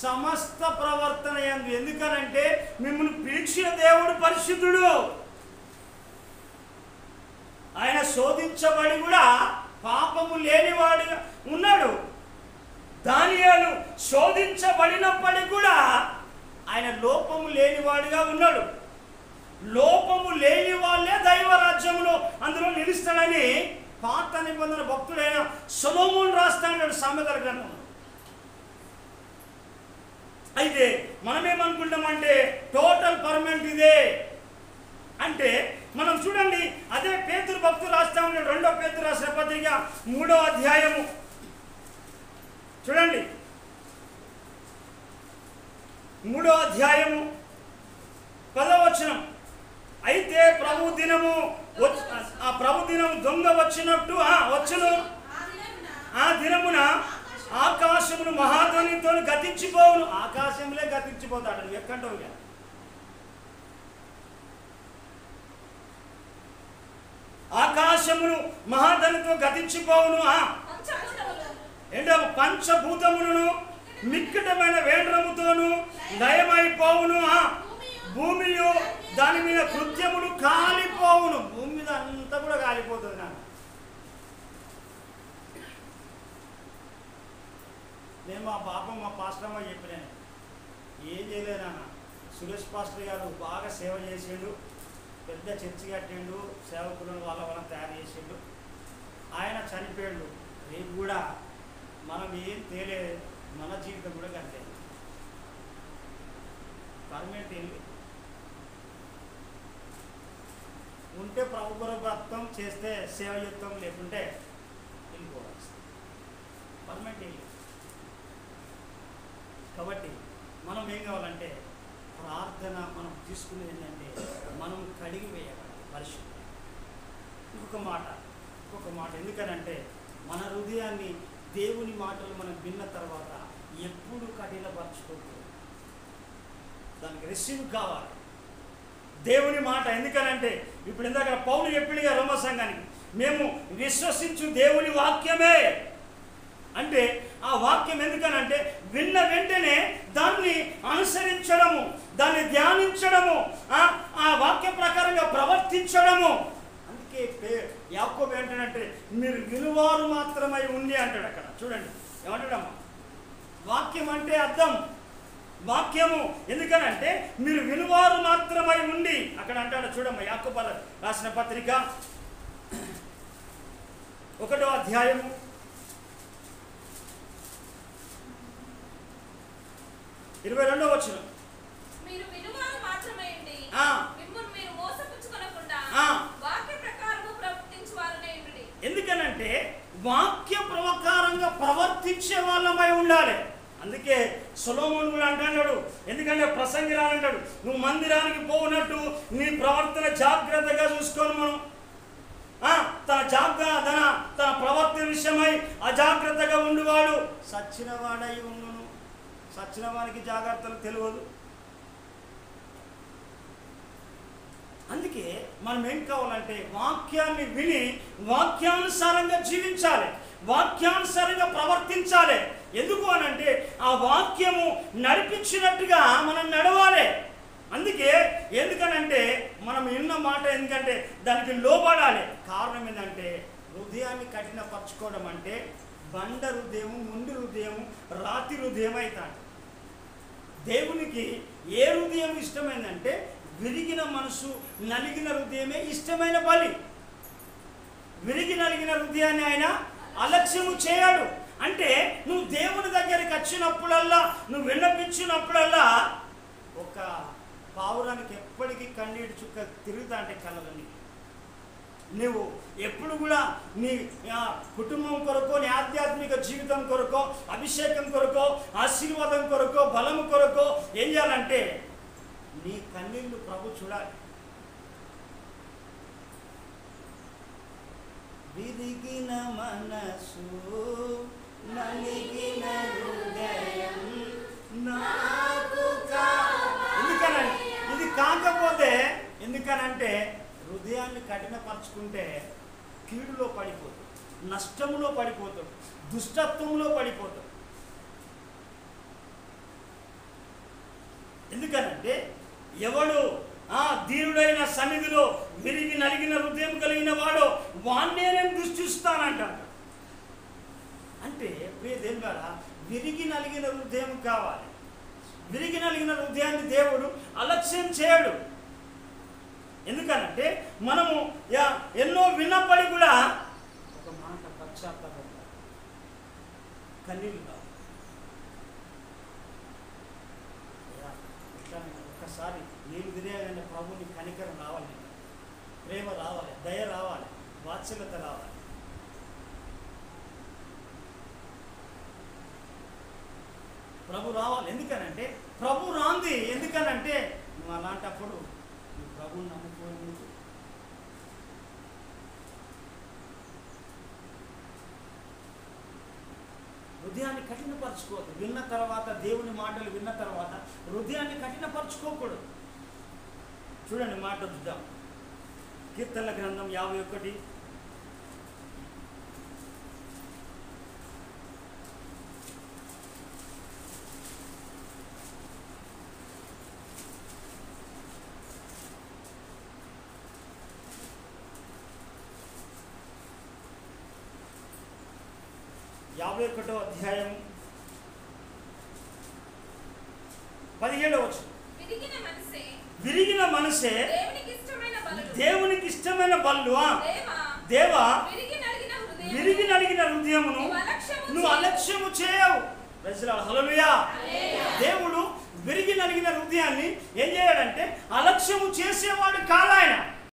Speaker 1: సమస్త ప్రవర్తన యందు, ఎందుకనంటే మిమ్మల్ని పిలిచిన దేవుడు పరిశుద్ధుడు. ఆయన శోధించబడి కూడా పాపము లేనివాడుగా ఉన్నాడు. దానియేలు శోధించబడినప్పటికీ కూడా ఆయన లోపము లేనివాడుగా ఉన్నాడు. లోపము లేని వాళ్ళే దైవరాజ్యంలో అందులో నిలుస్తాడని పాత నిబంధన భక్తుడైన సొలొమోను రాస్తాడు సామెతల గ్రంథంలో. అయితే మనమేమనుకుంటామంటే టోటల్ పర్మనెంట్ ఇదే అంటే, మనం చూడండి అదే పేతురు భక్తులు రాస్తా ఉన్నాడు. 2వ పేతురు రాసిన పత్రిక 3వ అధ్యాయము చూడండి. 3వ అధ్యాయము 10వ వచనం. అయితే ప్రభు దినము దొంగ వచ్చినట్టు వచ్చును. ఆ దినమున ఆకాశమును మహాధ్వనితో గతించిపోవును. ఆకాశంలే గతించిపోతాడు. నువ్వు ఎక్కంటావు. ఆకాశమును మహాధ్వనితో గతించిపోవును. ఏంటో పంచభూతములను మిక్కటమైన వేండ్రముతోను లయమైపోవును. భూమియు దాని మీద కృత్యములు కాలిపోవును. భూమి మీద అంతా కూడా కాలిపోతుంది. నేను మా పాపం మా పాస్టర్ అమ్మ చెప్పినాను, ఏం చేయలేనా. సురేష్ పాస్టర్ గారు బాగా సేవ చేసిండు, పెద్ద చర్చి కట్టిండు, సేవకులను వాళ్ళ తయారు చేసిండు. ఆయన చనిపోయాడు. రేపు కూడా మనం ఏం తేలే, మన జీవితం కూడా కంటే పర్మనెంట్ వెళ్ళి ఉంటే ప్రభు కొరకు చేస్తే సేవ చేస్తాం, లేకుంటే వెళ్ళిపోవాలి. పర్మనెంట్ వెళ్ళి. కాబట్టి మనం ఏం కావాలంటే ప్రార్థన మనం తీసుకునేది ఏంటంటే మనం కడిగి వేయగలం పరిశుద్ధి. ఇంకొక మాట ఎందుకనంటే మన హృదయాన్ని దేవుని మాటలు మనం విన్న తర్వాత ఎప్పుడు కఠినపరచుకోకూడదు. దానికి రిసీవ్ కావాలి దేవుని మాట. ఎందుకనంటే ఇప్పుడు ఇందాక పౌలు చెప్పినగా రోమ సంఘానికి, మేము విశ్వసించు దేవుని వాక్యమే అంటే ఆ వాక్యం ఎందుకనంటే విన్న వెంటనే దాన్ని అనుసరించడము, దాన్ని ధ్యానించడము, ఆ వాక్య ప్రకారంగా ప్రవర్తించడము. అందుకే యాకోబు ఏంటంటే మీరు వినువారు మాత్రమై ఉండి అంటాడు. అక్కడ చూడండి ఏమంటాడమ్మా, వాక్యం అంటే అర్థం. వాక్యము ఎందుకనంటే మీరు వినువారు మాత్రమై ఉండి అక్కడ అంటాడు. చూడమ్మా యాకోబు రాసిన పత్రిక 1వ అధ్యాయము 22వ వచనం.
Speaker 2: మీరు వినువారు మాత్రమే ఉండి మిమ్మును మీరు మోసపుచ్చుకొనకుండా వాక్య ప్రకారము ప్రవర్తించువారునే ఉండుడి.
Speaker 1: ఎందుకనంటే వాక్య ప్రకారంగా ప్రవర్తించే వాళ్ళమై ఉండాలి. అందుకే సొలొమోను కూడా అంటాడు, ఎందుకంటే ప్రసంగి రానంటాడు, నువ్వు మందిరానికి పోనట్టు నీ ప్రవర్తన జాగ్రత్తగా చూసుకోను. మనం తన ప్రవర్తన విషయమై అజాగ్రత్తగా ఉండువాడు సచ్చినవాడై ఉండును. సచ్చిన వానికి జాగ్రత్తలు తెలియదు. అందుకే మనం ఏం కావాలంటే వాక్యాన్ని విని వాక్యానుసారంగా జీవించాలి, వాక్యానుసారంగా ప్రవర్తించాలి. ఎందుకు అనంటే ఆ వాక్యము నడిపించినట్టుగా మనం నడవాలి. అందుకే ఎందుకనంటే మనం విన్న మాట ఎందుకంటే దానికి లోబడాలి. కారణం ఏంటంటే హృదయాన్ని కఠినపరచుకోవడం అంటే బండ హృదయం, ముండి హృదయం, రాతి హృదయం అవుతాడు. దేవునికి ఏ హృదయం ఇష్టమైందంటే విరిగిన మనసు, నలిగిన హృదయమే ఇష్టమైన బలి. విరిగి నలిగిన హృదయాన్ని ఆయన అలక్ష్యము చేయడు. అంటే నువ్వు దేవుని దగ్గరికి వచ్చినప్పుడల్లా, నువ్వు విన్నపించినప్పుడల్లా ఒక పావురానికి ఎప్పటికీ కన్నీటి చుక్క తిరుగుతా అంటే కళ్ళని. నువ్వు ఎప్పుడు కూడా నీ కుటుంబం కొరకో, నీ ఆధ్యాత్మిక జీవితం కొరకో, అభిషేకం కొరకో, ఆశీర్వాదం కొరకో, బలం కొరకో ఏం చేయాలంటే నీ కన్నీళ్లు ప్రభు చూడాలి. విరిగిన మనసు నలిగిన హృదయం నాకు ఎందుకనంటే ఇది కాకపోతే, ఎందుకనంటే హృదయాన్ని కఠినపరచుకుంటే కీడులో పడిపోతాడు, నష్టములో పడిపోతాడు, దుష్టత్వంలో పడిపోతాడు. ఎందుకనంటే ఎవడు దీనుడైన సన్నిధిలో విరిగి నలిగిన హృదయం కలిగిన వాడు వాన్నే నేను దృష్టిస్తానంటాడు. అంటే ప్రియదేవుని ద్వారా విరిగి నలిగిన హృదయం కావాలి. విరిగి నలిగిన హృదయాన్ని దేవుడు అలక్ష్యం చేయడు. ఎందుకనంటే మనము ఎన్నో విన్నప్పటికీ కూడా ఒక మాట పశ్చాత్తాపం, కన్నీళ్ళు కావాలి. ఒక్కసారి నీళ్ళు తిరిగానే ప్రభుని కనికరం రావాలి, ప్రేమ రావాలి, దయ రావాలి, వాత్సల్యత రావాలి. ప్రభు రావాలి. ఎందుకనంటే ప్రభు రాంది. ఎందుకనంటే నువ్వు అలాంటప్పుడు నువ్వు ప్రభుని నమ్ముకోవాలి. హృదయాన్ని కఠినపరచుకోవద్దు. విన్న తర్వాత, దేవుని మాటలు విన్న తర్వాత హృదయాన్ని కఠినపరచుకోకూడదు. చూడండి మాట చూద్దాం. కీర్తనల గ్రంథం 51 51వ అధ్యాయం 17వ వచనం. విరిగిన మనసే దేవునికి ఇష్టమైన బలులు. దేవా విరిగి నలిగిన హృదయమును నువ్వు అలక్ష్యము చేయవు. హల్లెలూయా. దేవుడు విరిగి నలిగిన హృదయాన్ని ఏం చేయాడంటే అలక్ష్యము చేసేవాడు కాదు ఆయన.